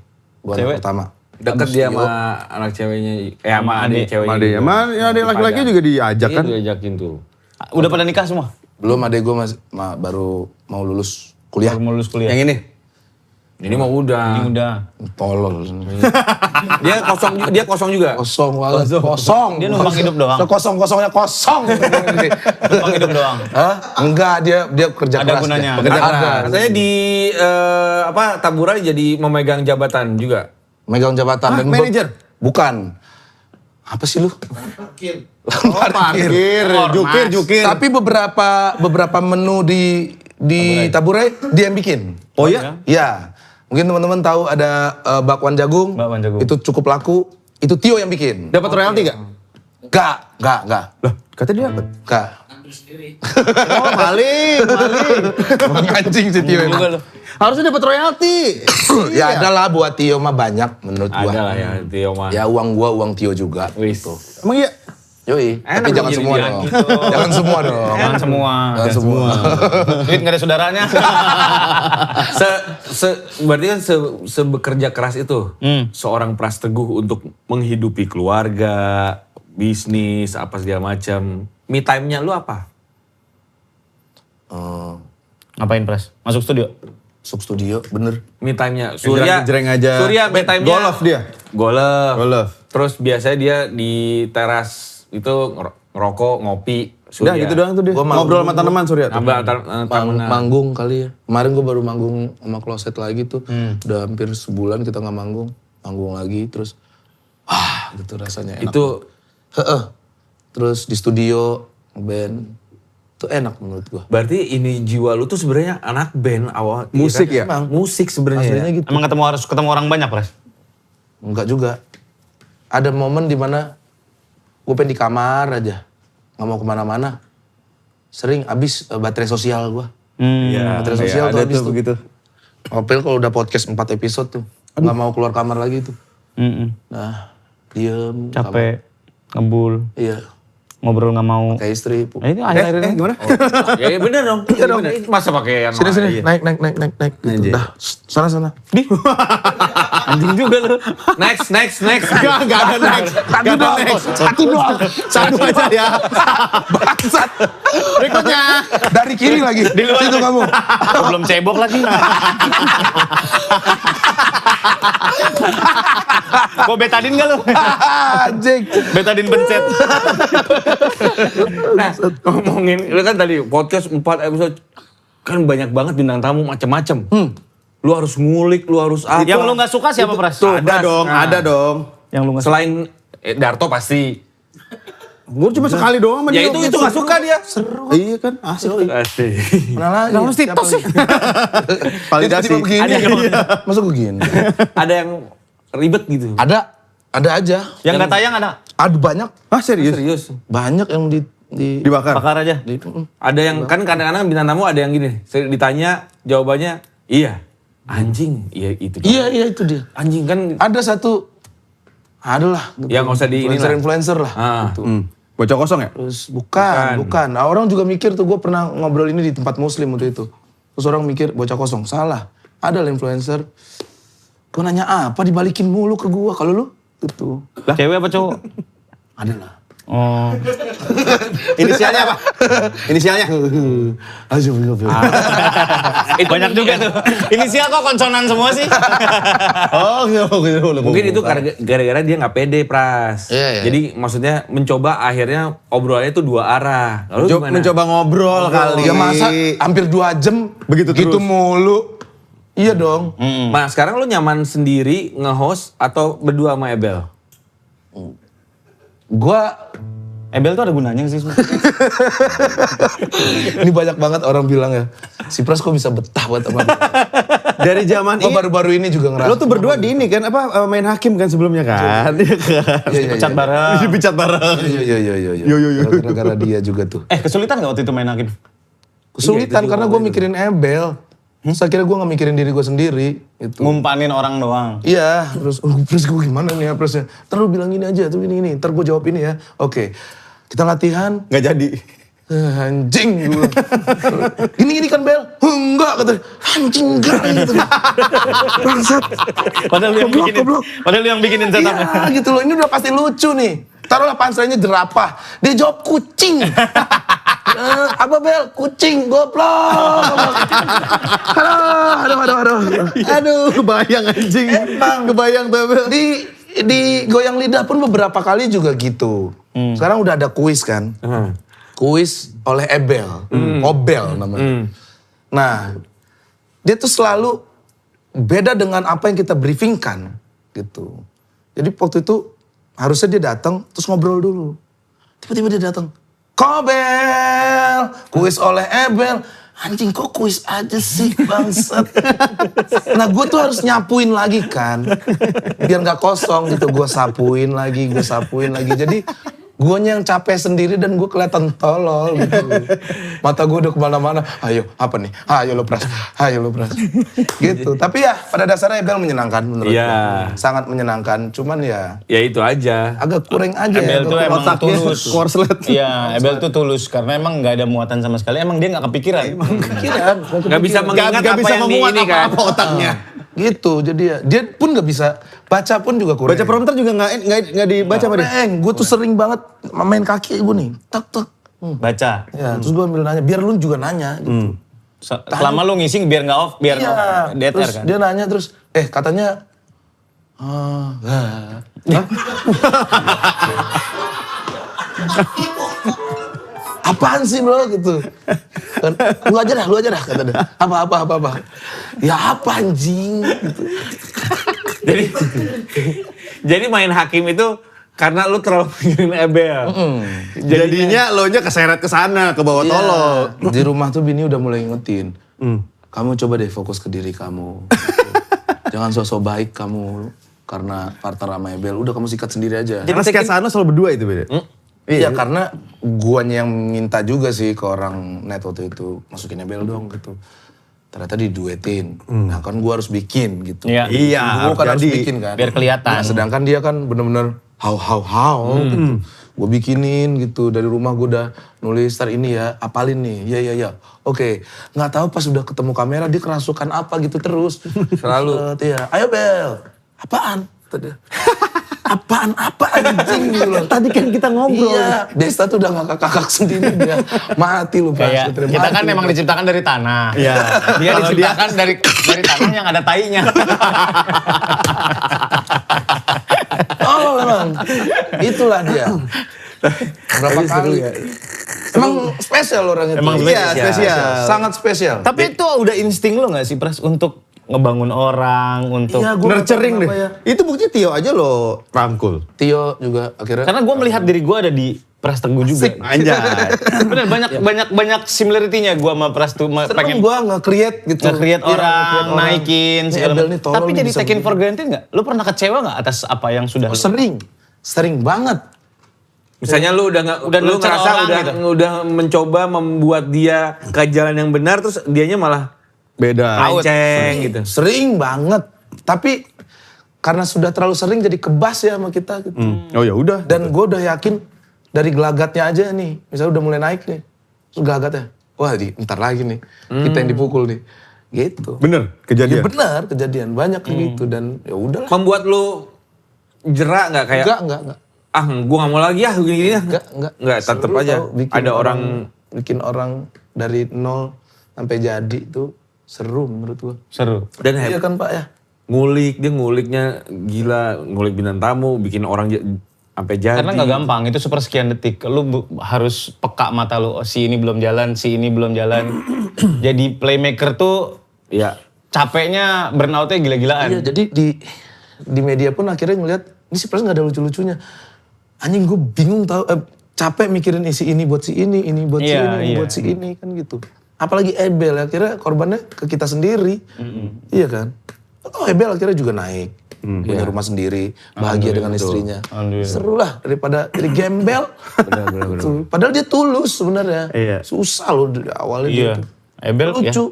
Gua Cewek? anak pertama. Deket dia sama anak ceweknya, sama adik ceweknya. Ada ya, ada laki-laki juga diajak kan? Iya diajakin tuh. Udah pada nikah semua? Belum, adek gue baru mau lulus kuliah. Baru mau lulus kuliah? Yang ini? Ini mah udah. Ini udah. Tolol. Dia kosong juga. Kosong banget. Kosong. Dia numpang hidup doang? Kosong-kosongnya kosong. Numpang hidup doang? Hah? Enggak, dia kerja Ada keras. gunanya. dia. Pekerja Ada. keras. Katanya di Tambura jadi memegang jabatan juga. Megang jabatan. manajer? Bukan. Apa sih lu? Parkir. Jukir. Tapi beberapa menu di Taburai dia yang bikin. Oh ya? Iya. Mungkin teman-teman tahu ada bakwan jagung. Bakwan jagung. Itu cukup laku. Itu Tio yang bikin. Dapat royalti gak? Enggak. Lah, katanya dia dapat. Enggak. Oh, maling. Emang anjing si Tio Juga emang. lu. Harusnya dapat royalti. Ya ada lah buat Tio mah banyak menurut gua. Ada lah ya Tio mah. Ya uang gua, uang Tio juga. Wis. Emang iya? Yoi, Enak tapi dong jangan jadi semua dia dong. gitu. Jangan semua dong. Jangan semua. Jangan semua. Duit gak ada saudaranya. Berarti kan sebekerja keras itu seorang Prasteguh untuk menghidupi keluarga, bisnis, apa segala macam. Me time-nya lu apa? Ngapain Pras? Masuk studio? Masuk studio, bener. Me time-nya Surya. Jreng aja. Surya me time-nya. Golf dia? Golf. Terus biasanya dia di teras itu ngerokok, ngopi. Udah Surya. gitu doang tuh dia. Gua Ngobrol sama tanaman Surya tuh. Manggung kali ya. Kemarin gue baru manggung sama Closet lagi tuh. Udah hampir sebulan kita nggak manggung. Manggung lagi terus, gitu rasanya enak. Itu Terus di studio, band. Itu enak menurut gue. berarti ini jiwa lu tuh sebenarnya anak band awal. Musik iya ya? kan? Musik sebenarnya. Aslinya Ya? gitu. Emang harus ketemu orang banyak Pras? Enggak juga. Ada momen dimana gue pengen di kamar aja. Nggak mau kemana-mana. Sering abis baterai sosial gue. Media sosial tuh ada habis tuh tuh. begitu. Opel kalau udah podcast 4 episode tuh. Nggak mau keluar kamar lagi tuh. Nah, diem. Capek, ngebul, Iya, ngobrol nggak mau. kayak istri. Ini akhir-akhir ini. Gimana? Ya bener dong. Iya dong. Masa pakai yang Sini, lain? naik. Gitu. Dah, sana. Anjing juga lu. Next. Enggak ada next. Enggak ada next. Satu doang. Satu aja ya. Bangsat. Berikutnya. Dari kiri lagi. Di luar Situ kamu. Belum cebok lagi. Kok betadin gak lu? Anjing. Betadin pencet. Nah, ngomongin, lu kan tadi podcast 4 episode, kan banyak banget bintang tamu macem-macem. Lu harus ngulik, lu harus apa. Yang lu gak suka siapa, Pras? Ada dong. Yang lu gak suka. Selain Darto pasti. Gue cuma sekali doang sama Ya dia. itu gak suka dia. Iya kan, asik. Asik. Mana lagi? Kenapa mesti tos sih? Validasi. Tiba-tiba begini. Masa begini? Ada yang ribet gitu. Ada aja. Yang gak tayang ada? Ada banyak. Ah serius? Serius. Banyak yang Dibakar. Bakar aja. Ada yang kan kadang-kadang bintang tamu ada yang gini, ditanya jawabannya iya. Anjing, iya itu. Iya itu dia. Anjing kan Ada satu. Adalah. ya nggak usah di ini lah. Influencer lah. Ah. Gitu. Bocah kosong ya? Terus bukan. Nah, orang juga mikir tuh gue pernah ngobrol ini di tempat muslim waktu itu. Terus orang mikir bocah kosong. Salah. Ada lah influencer. Gue nanya apa dibalikin mulu ke gue. Kalau lu? Gitu. Cewek apa cowok? Ada lah. Oh. Inisialnya apa? Inisialnya? Banyak juga tuh. Inisial kok konsonan semua sih? Oh gitu. Mungkin itu gara-gara dia nggak pede, Pras. Iya. Jadi maksudnya mencoba akhirnya obrolannya itu dua arah. Lalu gimana? Mencoba ngobrol kali. Ya masa hampir 2 jam. Begitu gitu terus. mulu. Iya dong. Nah sekarang lu nyaman sendiri nge-host atau berdua sama Ebel? Gua Ebel tuh ada gunanya sih sebenarnya. ini banyak banget orang bilang ya. Si Pras kok bisa betah buat sama dia. Dari zaman Gua baru-baru ini juga ngerasa. Lo tuh berdua di ini kan apa main hakim kan sebelumnya kan? Iya kan. Iya. Pecat bareng. Dipecat bareng. Iya. Gara-gara dia juga tuh. Kesulitan gak waktu itu main hakim? Kesulitan karena gue mikirin Ebel. Terus akhirnya gue gak mikirin diri gue sendiri. Gitu. Ngumpanin orang doang. Iya, terus gue gimana nih ya Presnya. Ntar lu bilang gini aja, tuh gini. Ntar gue jawab ini ya. Oke, kita latihan. Nggak jadi. Anjing gue. Gini kan Bel? Enggak kata dia. Anjing enggak gitu. Bangsat. Padahal lu yang bikinin. Padahal lu yang bikinin setupnya. Iya gitu loh, ini udah pasti lucu nih. Taruhlah punchline-nya jerapah. Dia jawab kucing. Apa Bel? Kucing, goblok. Aduh, kebayang anjing. Emang. Kebayang tuh Bel. Di goyang lidah pun beberapa kali juga gitu. Sekarang udah ada kuis kan. Kuis oleh Ebel. Obel namanya. Nah, dia tuh selalu beda dengan apa yang kita briefingkan gitu. Jadi waktu itu harusnya dia datang terus ngobrol dulu. Tiba-tiba dia datang. Kobel, kuis oleh Ebel. Anjing kok kuis aja sih bangsat. Nah gue tuh harus nyapuin lagi kan. Biar gak kosong gitu. Gue sapuin lagi. Jadi gue yang capek sendiri dan gue kelihatan tolol gitu. Mata gue udah kemana-mana. Ayo apa nih? Ayo lo Pras. Gitu. Tapi ya pada dasarnya Ebel menyenangkan menurut Iya. gue. Sangat menyenangkan. Cuman ya Ya itu aja. agak kurang aja. Ebel tuh emang Otaknya tulus. korslet. Iya, Ebel tuh tulus karena emang nggak ada muatan sama sekali. Emang dia nggak kepikiran. Pikiran. Gak bisa mengingat Nggak apa bisa yang di memuat ini kan. apa otaknya. Gitu. Jadi ya dia pun nggak bisa baca pun juga kurang. Baca prompter juga nggak dibaca sama dia. Gue tuh sering banget main kaki gue nih. Tak. Baca. Ya, terus gue ambil nanya, biar lu juga nanya gitu. Selama lu ngising biar nggak off, biar Iya. dead Terus air kan. dia nanya terus, katanya apaan sih bro gitu. Kan, lu aja dah kata dia. Apa. Ya apa anjing gitu. Jadi main hakim itu karena lu terlalu mikirin Ebel. Jadinya lo nya keseret ke sana, ke bawah Iya. tolol. Di rumah tuh bini udah mulai ngingetin. Kamu coba deh fokus ke diri kamu. Jangan sosok baik kamu karena partner sama Ebel. Udah kamu sikat sendiri aja. Karena sketsano selalu berdua itu beda. Iya karena guanya yang minta juga sih ke orang net waktu itu. Masukin Bel dong gitu. Ternyata diduetin. Nah kan gua harus bikin gitu. Iya. Iya, Gua kan harus jadi. bikin kan. Biar kelihatan. Nah, sedangkan dia kan bener-bener how gitu. Gue bikinin gitu. Dari rumah gue udah nulis ntar ini ya, apalin nih. Ya. Oke. Nggak tahu pas udah ketemu kamera dia kerasukan apa gitu terus. Selalu. Iya. Ayo Bel. Apaan? Tadi. Apaan anjing gitu loh. Tadi kan kita ngobrol. Iya, Desta tuh udah ngakak-kakak sendiri dia. Mati lu Pak. Kayak kita kan memang diciptakan dari tanah. Iya. Dia diciptakan dari tanah yang ada tainya. Oh memang. Itulah dia. Berapa kali. Emang spesial orang itu. Emang Iya, spesial. Sangat spesial. Tapi itu udah insting lo gak sih Pras untuk ngebangun orang, untuk... Iya, gua Nurturing deh. nggak tahu kenapa ya. Itu buktinya Tio aja lo rangkul. Tio juga akhirnya. Karena gue melihat diri gue ada di Pras Teguh juga. Anjay. Bener, banyak similarity-nya gue sama Pras tuh. pengen gue nge-create gitu. Nge-create Iya, orang, nge-create orang. naikin, Nih, segala Abel macam. nih, tolong Tapi nih, jadi bisa taken begini. for granted gak? Lu pernah kecewa gak atas apa yang sudah lu? Sering banget. Misalnya lu udah Udah lu nurture ngerasa orang udah gitu. udah mencoba membuat dia ke jalan yang benar terus dianya malah Beda. melenceng gitu. Sering banget. Tapi karena sudah terlalu sering jadi kebas ya sama kita gitu. Oh ya udah. Dan gue udah yakin dari gelagatnya aja nih. Misalnya udah mulai naik nih. Terus gelagatnya. Wah ntar lagi nih. Kita yang dipukul nih. Gitu. Bener Ya kejadian. benar kejadian. Banyak kayak gitu. Dan ya udahlah. Membuat lu jerak nggak kayak Enggak. gua nggak mau lagi ya gini-gini. Enggak. Tetep Seru aja. tau, bikin Ada orang bikin orang dari nol sampai jadi tuh seru menurut gua. Seru. dan Iya kan Pak ya? nguliknya gila, ngulik bintang tamu, bikin orang sampai jadi. Karena gak gampang, itu sepersekian detik. Lu harus peka mata lu, oh, si ini belum jalan, si ini belum jalan. Jadi playmaker tuh Ya. capeknya burnoutnya gila-gilaan. Iya, jadi di media pun akhirnya ngeliat ini si Pras nggak ada lucu-lucunya. Anjing gue bingung tahu capek mikirin isi ini buat si ini buat si Iya, ini iya. buat si ini kan gitu. Apalagi Ebel akhirnya korbannya ke kita sendiri. Iya kan? Oh Ebel akhirnya juga naik. Punya rumah sendiri, bahagia dengan istrinya. Alhamdulillah. Seru lah daripada jadi gembel. Tuh, padahal dia tulus sebenarnya. Iya. Susah loh dari awalnya Iya. gitu. Ebel ya. Lucu.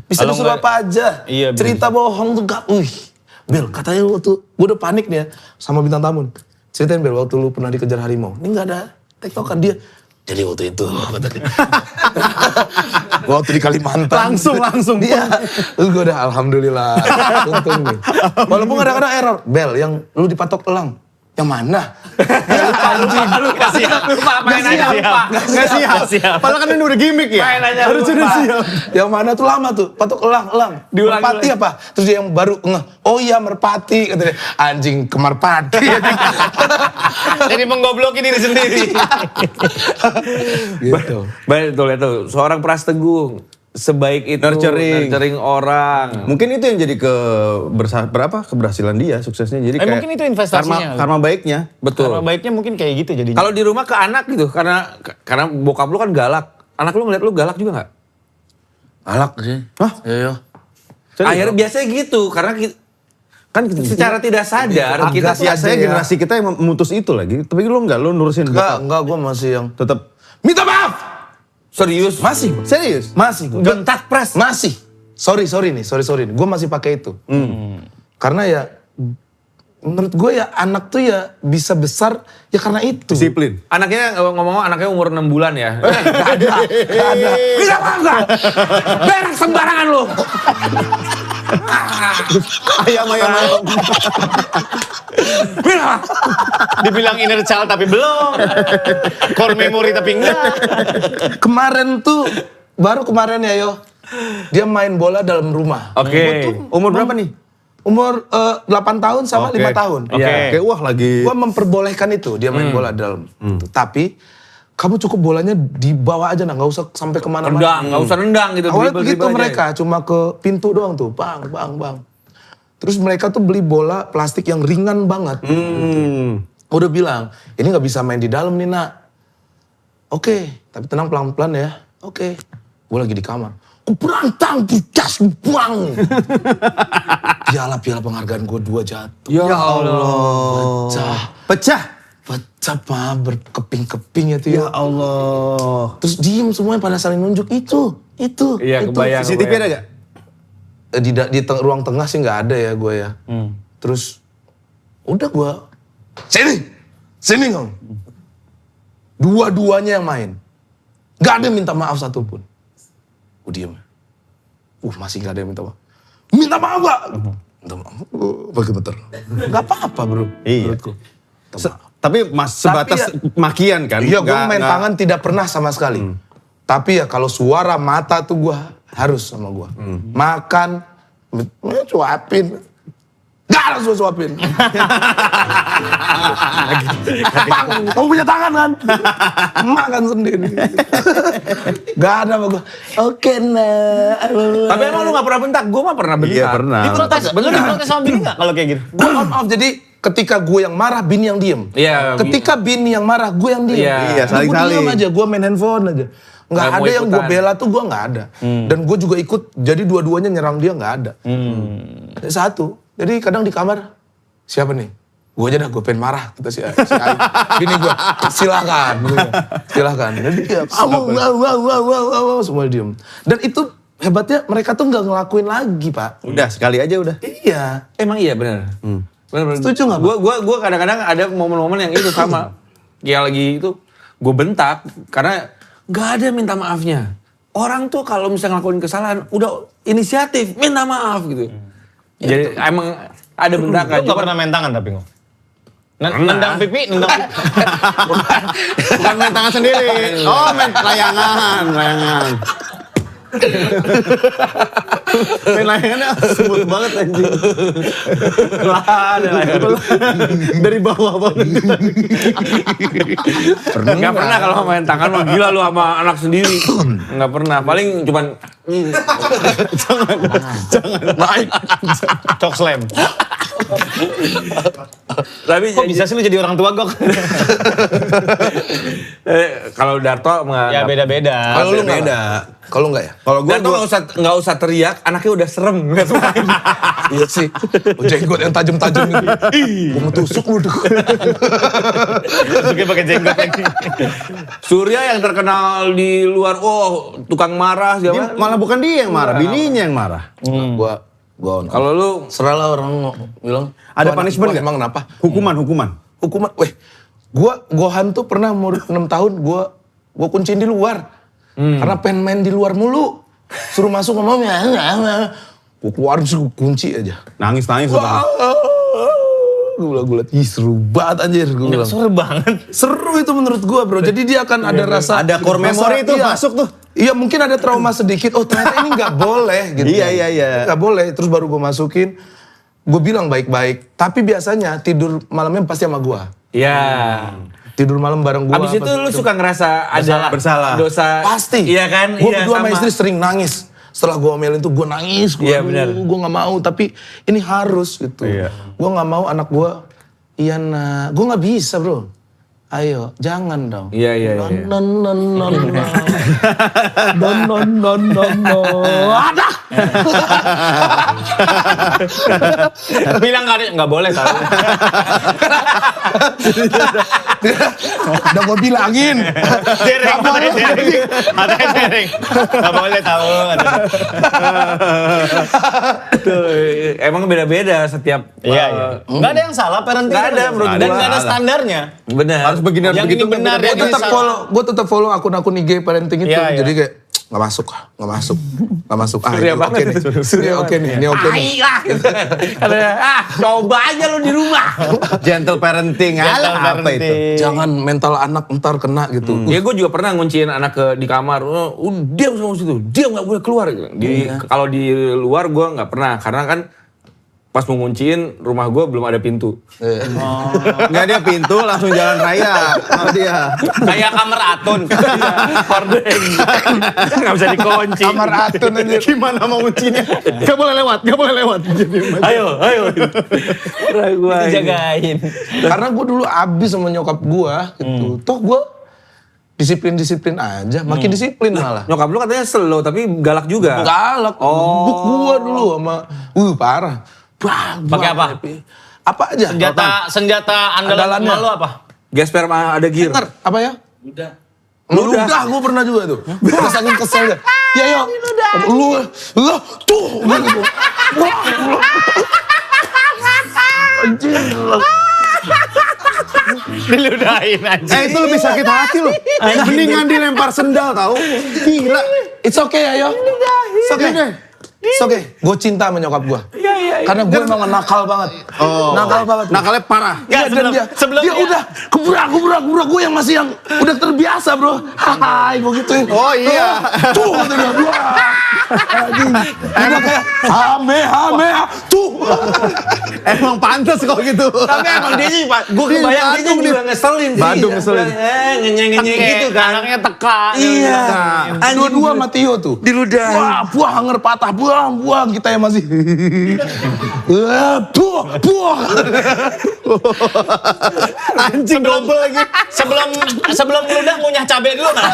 Bisa Kalau disuruh nggak- apa aja. Iya, bener. Cerita bohong tuh gak. Bel katanya waktu gue udah panik nih ya sama bintang tamu. Ceritain Bel waktu lu pernah dikejar harimau. Ini gak ada tektokan dia. Jadi waktu itu kata dia. Waktu di Kalimantan. Langsung. Dia. Terus gue udah alhamdulillah. Untung nih. Walaupun kadang-kadang error. Bel yang lu dipatok elang. Yang mana? Ya lupa anjing. Gak siap. Gak siap. Padahal kan ini udah gimmick ya. Harus Lupa. udah siap. Yang mana tuh lama tuh, patok elang. Diulangi Merpati lagi. apa? Terus dia yang baru ngeh, oh iya merpati. Kata dia, anjing ke merpati. Jadi menggobloki diri sendiri. gitu. Baik tuh lihat tuh, seorang Pras Teguh sebaik itu Nurturing orang. Mungkin itu yang jadi keberhasilan dia, suksesnya. Jadi kayak mungkin itu investasinya. Karma baiknya. Betul. Karena baiknya mungkin kayak gitu jadinya. Kalau di rumah ke anak gitu, karena bokap lu kan galak. Anak lu ngeliat lu galak juga nggak? Alak sih. Hah? Iya. Akhirnya biasanya gitu, karena kan secara tidak sadar kita tuh biasanya ya. generasi kita yang memutus itu lagi. Tapi lu enggak, lu nurusin Enggak, gue masih yang tetap minta maaf. serius. Masih. serius. Masih gue. Gentak Pras. Masih. Sorry nih. Gue masih pakai itu. Karena ya menurut gue ya anak tuh ya bisa besar ya karena itu. Disiplin. Anaknya ngomong-ngomong anaknya umur 6 bulan ya. Gak ada. Bisa apa enggak? Berak sembarangan lu. Ayam. Bisa. Dibilang inner child tapi belum. Core memory tapi enggak. Kemarin tuh, baru kemarin ya Yo. Dia main bola dalam rumah. Oke. Umur berapa nih? Umur 8 tahun sama 5 tahun. Oke. Kayak wah lagi. Gua memperbolehkan itu, dia main bola dalam. Tapi, kamu cukup bolanya dibawa aja nah, gak usah sampai kemana-mana. Rendang, nggak usah rendang gitu. Awalnya dribble-dribble begitu aja. mereka, cuma ke pintu doang tuh, bang. Terus mereka tuh beli bola plastik yang ringan banget. Udah bilang, ini gak bisa main di dalam nih nak. Oke, tapi tenang pelan-pelan ya. Oke, gue lagi di kamar. Kuberantang, budas, buang. Piala penghargaan gue 2 jatuh. Ya Allah. Pecah. Pecah. pecah Pak, berkeping-keping itu ya. Ya Allah. Terus diem semuanya pada saling nunjuk itu. Iya, itu. kebayang. CCTV ada gak? Ruang tengah sih nggak ada ya gue ya. Terus udah gue sini kamu. Dua-duanya yang main. Gak ada yang minta maaf satupun. Gue diem. Masih gak ada yang minta maaf. Minta maaf gak? Minta maaf. Pakai bentar. Gak apa-apa bro. Iya. Menurutku. Tapi sebatas makian kan? Iya, gue main Nggak- tangan tidak pernah sama sekali. Tapi ya kalau suara mata tuh gue harus sama gue. Makan, cuapin. Gak harus suapin. Kamu punya tangan kan? Makan sendiri. Gak ada sama gue. Oke nah. Tapi emang lu gak pernah bentak? Gue mah pernah bentak. Iya pernah. Diprotes, lu diprotes sama bini nggak kalau kayak gitu? Gue on off, jadi ketika gue yang marah, Bini yang diem. Iya. Ketika Bini yang marah, gue yang diem. Iya, saling-saling. Gue diem aja, gue main handphone aja. Nggak Nggak ada mau yang gue ikutan. bela tuh, gue nggak ada. Dan gue juga ikut, jadi dua-duanya nyerang dia nggak ada. Satu, jadi kadang di kamar, siapa nih? Gue aja dah, gue pengen marah. Kata si Ai. Bini gue, silakan. Silakan. Jadi ya, wow, semua diem. Dan itu hebatnya mereka tuh nggak ngelakuin lagi, Pak. Udah sekali aja udah. Iya. Emang iya benar. Benar. Setuju nggak, Pak? Gue kadang-kadang ada momen-momen yang itu sama. Kayak lagi itu gue bentak karena gak ada minta maafnya. Orang tuh kalau misalnya ngelakuin kesalahan udah inisiatif minta maaf gitu. Jadi emang ada bentakan. Lu nggak pernah main tangan tapi ngomong. Nendang pipi, nendang pipi. Bukan main tangan sendiri. Oh main layangan. Main layangannya smooth banget anjing. Lah, ada layangan. Dari bawah banget. Gak pernah kalau main tangan mah gila lu sama anak sendiri. Gak pernah. Paling cuman Naik. Cok slam. tapi Kok bisa sih lu jadi orang tua gok? kalau Darto Ya beda-beda. Kalau lu nggak? Beda. Kalau nggak ya? Kalau gue Darto nggak usah teriak, anaknya udah serem. Iya sih. Jenggot yang tajam-tajam gitu. Gue mau tusuk lu deh. Suka pakai jenggot lagi. Surya yang terkenal di luar, tukang marah segala. malah bukan dia yang marah, bininya yang marah. Gua on. Kalau lu Serahlah orang bilang. Ada "Tuh anak punishment gua nggak? Emang kenapa? Hukuman. Hukuman. Gohan tuh pernah umur 6 tahun gua kunciin di luar. Karena pengen main di luar mulu. Suruh masuk sama mami. Gua keluar terus gua kunci aja. Nangis. Gue bilang, ih seru banget anjir. Gue bilang. Seru banget. Seru itu menurut gua bro. Jadi dia akan ada rasa. Ada core memory itu masuk tuh. Iya mungkin ada trauma sedikit. Oh ternyata ini nggak boleh gitu. Iya. Nggak boleh. Terus baru gue masukin. Gue bilang baik-baik. Tapi biasanya tidur malamnya pasti sama gua. ya. Tidur malam bareng gua. Abis itu lu suka ngerasa ada Bersalah. dosa. Pasti. Iya kan? Gue Iya, berdua sama sama. istri sering nangis. Setelah gue omelin tuh gue nangis. Iya, benar. Gue gak mau. Tapi ini harus gitu. Iya. Gue gak mau anak gue. Iya nah. Gue gak bisa bro. Ayo jangan dong. Iya. Non. Ada. Bilang nggak boleh tahu. Udah gue bilangin. Dereng. Nggak boleh tahu. Tuh, emang beda-beda setiap. Iya. Nggak ada yang salah parenting. Nggak ada, menurut Dan gua. nggak ada standarnya. Benar. Harus begini, harus Yang begitu. ini benar, Gue yang ini tetap salah. follow akun-akun IG parenting itu. Iya, iya. Jadi kayak nggak masuk. Surya ini banget. oke nih. Surya oke nih. Ini oke nih. Tai lah. Gitu. Katanya, coba aja lu di rumah. Gentle parenting. Alah, apa itu? Jangan mental anak ntar kena gitu. Ya gue juga pernah ngunciin anak di kamar. Diam sama situ. Diam gak boleh keluar. Gitu. Kalau di luar gue gak pernah. Karena kan pas mau ngunciin rumah gue belum ada pintu. Nggak dia pintu langsung jalan raya sama dia. Kayak kamar Atun. Hordeng. Gak bisa dikunci. Kamar Atun aja. Gimana mau kuncinya? Gak boleh lewat. Ayo. Gue Dijagain. Karena gue dulu abis sama nyokap gue gitu. Toh gue disiplin aja. Makin disiplin malah. Nyokap lu katanya slow tapi galak juga. Galak. Buk gue dulu sama. Parah. Pakai apa? Apa aja. Senjata andalan Andalannya. emak lu apa? Gesper mah ada gear. Ntar, apa ya? Udah. Ludah gue pernah juga tuh. Gue saking keselnya. Ya yo, lu tuh. Gitu. Anjing. Diludahin aja. Itu lebih sakit hati loh. Mendingan dilempar sendal tau. Gila. It's okay ya yo. It's okay deh. It's okay. Gue cinta sama nyokap gue. Karena gue emang nakal banget. Nakal banget. Nakalnya parah. Iya, dan sebelum dia udah gebrak gue yang masih yang udah terbiasa bro. Hai, gue gituin. Oh iya. Tuh, kata dia. Wah. Anjing. Udah kayak hame, tuh. Emang pantas kok gitu. Tapi emang dia sih, Pak. Gue kebayang dia juga ngeselin sih. Bandung ngeselin. Ngenyeng-ngenyeng gitu kan. Anaknya teka. Iya. Dua-dua sama Tio tuh. Diludahin. Wah, buah hanger patah, buang. Kita yang masih. Buah. Anjing double lagi. Sebelum ngeludah ngunyah cabai dulu nah.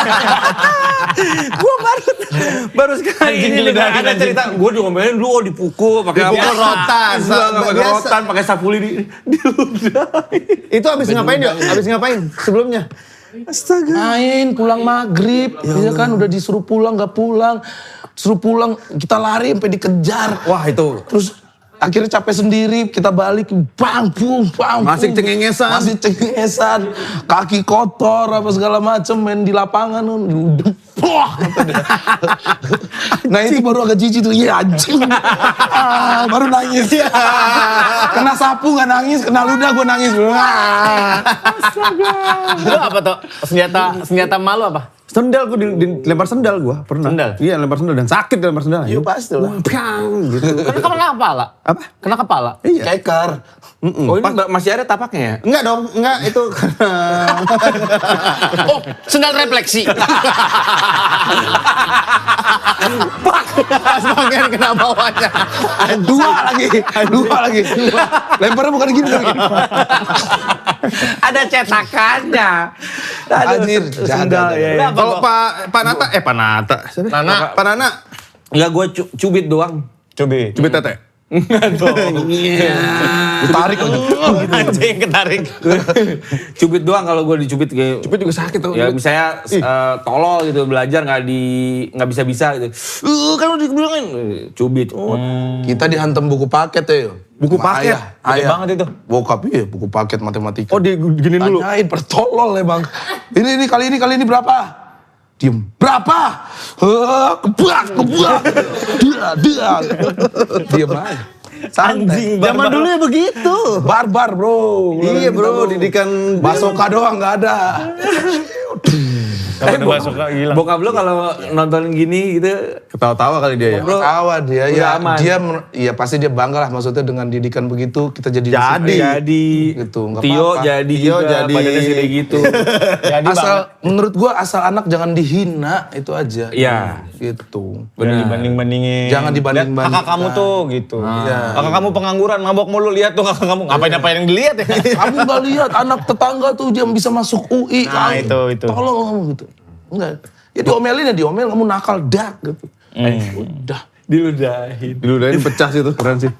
Gue baru sekali ini diludahin, ada cerita. Gue diomelin dulu dipukul pakai Dipukul rotan. pakai Biasa. rotan, pakai sapuli diludahin. Itu abis ngapain ya? Abis ngapain sebelumnya? Main pulang maghrib, ya kan udah disuruh pulang nggak pulang, suruh pulang kita lari sampai dikejar. Wah itu. Terus akhirnya capek sendiri, kita balik, bang. Masih cengengesan. Masih cengengesan, kaki kotor apa segala macem, main di lapangan, udah, nah itu baru agak jijik tuh, iya anjing, baru nangis, kena sapu nggak nangis, kena ludah gue nangis, Lu apa tuh? Senjata malu apa? Sendal gue dilempar sendal gue pernah. Sendal? Iya lempar sendal dan sakit dilempar sendal. Iya pasti lah. Piang gitu. Kena kepala. Apa? Kena kepala. Iya. Keker. Oh ini masih ada tapaknya ya? Enggak dong, enggak itu Oh, sendal refleksi. pas bagian kena bawahnya. Dua lagi. Lemparnya bukan gini. Ada cetakannya. Anjir, Sendal jaga. ya. Kalau Pak Nata, Pak Nata. Pak Nana. Enggak, gue cubit doang. Coba. Cubit tete. Ditarik aja. Anjing ketarik. Cubit doang kalau gue dicubit kayak. Cubit juga sakit tau. Ya misalnya tolol gitu belajar nggak bisa gitu. Kan udah dibilangin cubit. Kita dihantam buku paket ya. Buku paket? Gede banget itu. Bokap iya, buku paket matematika. Oh diginin dulu. Tanyain, pertolol emang. Ini kali ini berapa? Diem. Berapa? Kebuak. Dia. Diem aja. Santai. Zaman dulu ya begitu. Barbar bro. Iya bro, didikan Basoka doang nggak ada. Gila. Bokap lo kalau nonton gini gitu ketawa-tawa kali dia ya. Bro, Tawa dia udah ya. aman. Dia pasti dia bangga lah maksudnya dengan didikan begitu kita jadi jadi gitu. Nggak Tio apa-apa. jadi Tio juga jadi. badannya segede gitu. Jadi Asal menurut gua asal anak jangan dihina itu aja. Iya. Gitu. Bener dibanding-bandingin. Jangan dibanding-bandingkan. Lihat kakak kamu tuh gitu. Iya. Kakak kamu pengangguran, mabok mulu, lihat tuh kakak kamu. Ngapain yang dilihat ya? Kamu nggak lihat anak tetangga tuh dia bisa masuk UI. Nah, Kamu, itu. Tolong kamu gitu. Enggak. Ya diomelin kamu nakal dak gitu. Udah. Diludahin. Diludahin pecah sih itu, keren sih.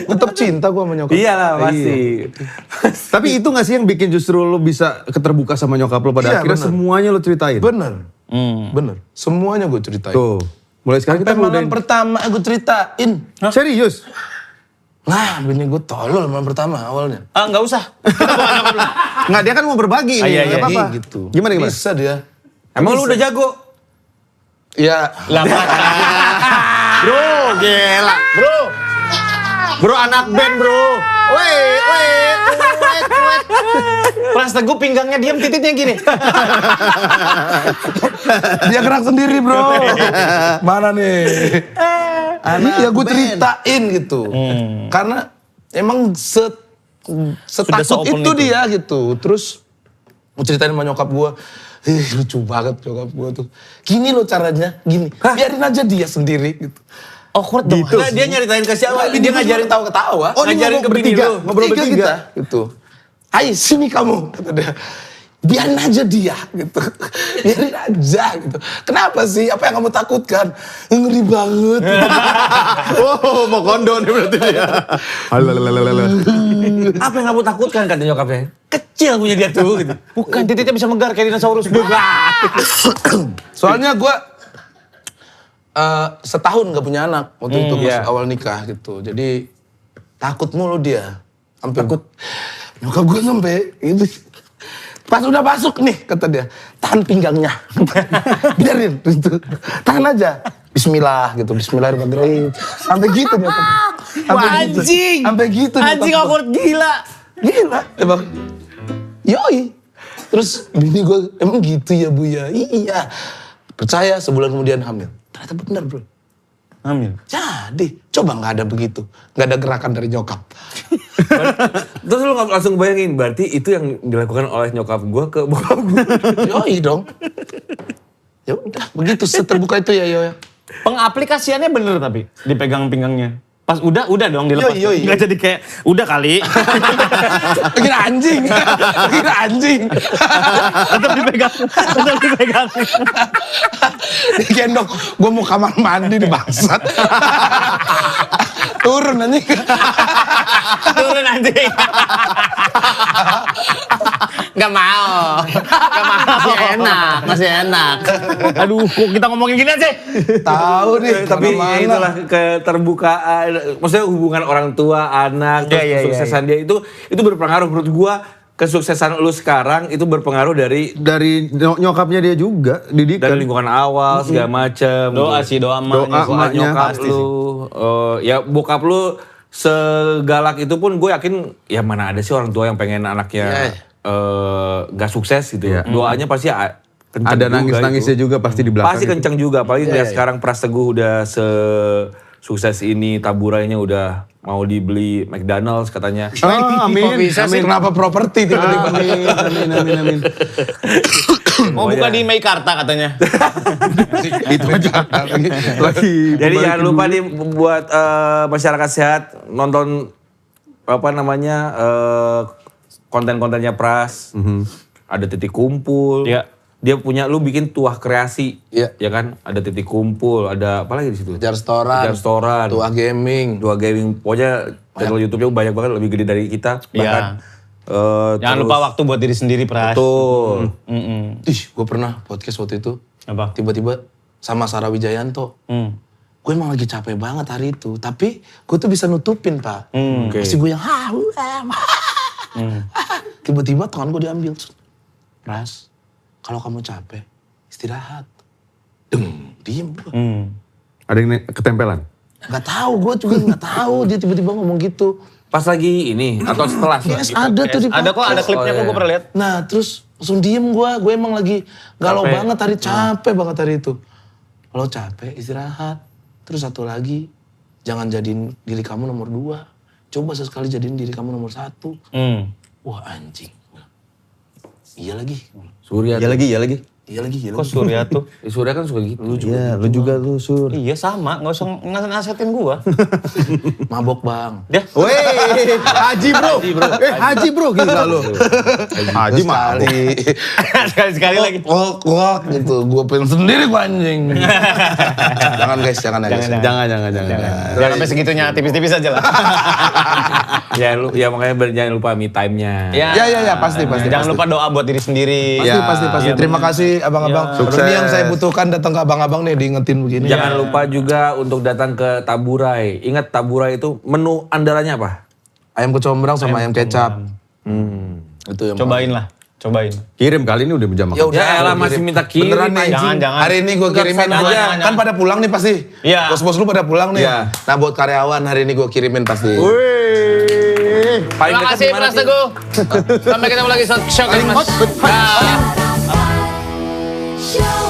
Tetap cinta gua sama nyokap. Iyalah pasti. Tapi itu gak sih yang bikin justru lo bisa keterbuka sama nyokap lo pada Iya, akhirnya bener. semuanya lo ceritain? Bener. Bener. Semuanya gue ceritain. Tuh, mulai sekarang kita Sampai malam ngeludahin. pertama gue ceritain. Serius? Nah, bini gue tolol malam pertama awalnya. Nggak usah. Nggak, dia kan mau berbagi nih, Iya, nggak apa-apa. Gitu. Gimana? Bisa dia. Emang lu udah jago? Ya, Bro, gila. Bro anak band bro. Pras Teguh pinggangnya diem, titiknya gini. dia gerak sendiri bro. Mana nih? Ya gue ceritain gitu. Karena emang setakut se-open itu itu. dia gitu. Terus gue ceritain sama nyokap gue. Lucu banget nyokap gue tuh. Gini loh caranya, gini. Biarin aja dia sendiri gitu. Awkward dong. Nah, dia nyeritain ke siapa? Dia ngajarin ketawa-ketawa. Oh, ini ngajarin ngobrol ke bini bertiga. lu. Ngobrol Tiga bertiga. kita gitu. Hai sini kamu kata dia. Biarin aja dia gitu. Biarin aja gitu. Kenapa sih? Apa yang kamu takutkan? Ngeri banget. Oh, mau kondon berarti dia. Alalalala. Apa yang kamu takutkan kata nyokapnya? Kecil punya dia tuh gitu. Bukan, titiknya bisa megar kayak dinosaurus. Soalnya gue setahun gak punya anak waktu itu pas awal nikah gitu. Jadi takut mulu dia. Sampai takut. Nyokap gue sampai itu. Pas udah masuk nih kata dia, tahan pinggangnya. Biarin gitu. Tahan aja. Bismillah gitu. Bismillahirrahmanirrahim. Sampai gitu nyokap. Anjing. Sampai gitu. Anjing awkward gila. Gila emang. Yoi. Terus bini gue, emang gitu ya Bu ya? Iya. Percaya sebulan kemudian hamil. Ternyata benar bro. Hamil. Jadi, coba nggak ada begitu. Nggak ada gerakan dari nyokap. Terus lu langsung bayangin, berarti itu yang dilakukan oleh nyokap gue ke bokap gue. Yoi dong. Ya udah, begitu seterbuka itu ya Yo. Pengaplikasiannya bener tapi dipegang pinggangnya. Pas udah dong dilepas. Yoi. Nggak jadi kayak udah kali. Kira anjing. Kira anjing. Tetap dipegang. Digendong. Gue mau kamar mandi di bangsat. Turun anjing. Turun anjing. Gak mau. Masih enak. Aduh, kok kita ngomongin gini aja. Tahu nih. Tapi kemana-mana. ya itulah keterbukaan, maksudnya hubungan orang tua, anak, terus kesuksesan dia itu berpengaruh menurut gua. Kesuksesan lu sekarang itu berpengaruh dari nyokapnya dia juga, didikan. dari lingkungan awal segala macem. Doa sih, doa emaknya. Doa emaknya. Nyokap Pasti lu, ya bokap lu segalak itu pun gue yakin ya mana ada sih orang tua yang pengen anaknya gak sukses gitu ya. Doanya pasti kenceng Ada juga nangis-nangisnya itu. juga pasti di belakang. Pasti kenceng juga, apalagi lihat sekarang Pras Teguh udah sukses ini, taburainya udah mau dibeli McDonald's katanya. Amin. Kok bisa sih? Kenapa properti tiba-tiba? Amin. Mau buka di Meikarta katanya. Itu aja. Lagi. Jadi jangan lupa nih buat masyarakat sehat nonton apa namanya konten-kontennya Pras. Ada titik kumpul. Iya. Dia punya lu bikin tuah kreasi. Iya. Ya kan? Ada titik kumpul, ada apa lagi di situ? Kejar restoran. Tua gaming. Dua gaming. Pokoknya channel YouTube-nya banyak banget lebih gede dari kita. Bahkan Jangan lupa waktu buat diri sendiri, Pras. Betul. Ih, gue pernah podcast waktu itu. Apa? Tiba-tiba sama Sarah Wijayanto. Gue emang lagi capek banget hari itu. Tapi gue tuh bisa nutupin, Pak. Oke. Pasti gue yang tiba-tiba tangan gue diambil. Pras, kalau kamu capek, istirahat. Diem gue. Ada yang ketempelan. Gak tahu, gue juga gak tahu dia tiba-tiba ngomong gitu. Pas lagi ini atau setelah? Yes, ada tuh di Ada kok, ada klipnya kok gue pernah lihat. Nah, terus langsung diem gue emang lagi galau Capek. banget hari, capek banget hari itu. Kalau capek, istirahat. Terus satu lagi, jangan jadiin diri kamu nomor 2. Coba sesekali jadiin diri kamu nomor 1. Wah anjing. Iya lagi. Surya. Iya lagi. Iya lagi. Kok Surya tuh? Surya kan suka gitu. Lu juga. Iya, lu juga tuh, Sur. Iya sama, gak usah ngasetin gua. Mabok bang. Dia Weh, Haji bro. Haji bro gila lu. Haji mah. sekali lagi. Wok gitu. Gue pengen sendiri gue anjing. Jangan guys, jangan ya guys. Jangan. Jangan sampai segitunya, tipis-tipis aja lah. Ya makanya jangan lupa me time-nya. Ya, pasti. Jangan lupa doa buat diri sendiri. Pasti. Terima kasih abang-abang. Sukses. Ini yang saya butuhkan datang ke abang-abang nih diingetin begini. Jangan lupa juga untuk datang ke Taburai. Ingat Taburai itu menu andalannya apa? Ayam kecombrang sama ayam kecap. Itu yang Cobain lah, cobain. Kirim kali ini udah jam makan. Ya udah, Ya elah gua masih kirim. minta kirim. Beneran nih. Jangan. Hari ini gue kirimin Kesana aja. Kan pada pulang nih pasti. Iya. Bos-bos lu pada pulang nih. Iya. Nah buat karyawan hari ini gue kirimin pasti. Paling Terima dekat kasih, di mana, Pras Tin? Teguh. Sampai ketemu lagi, Shock Mas. Show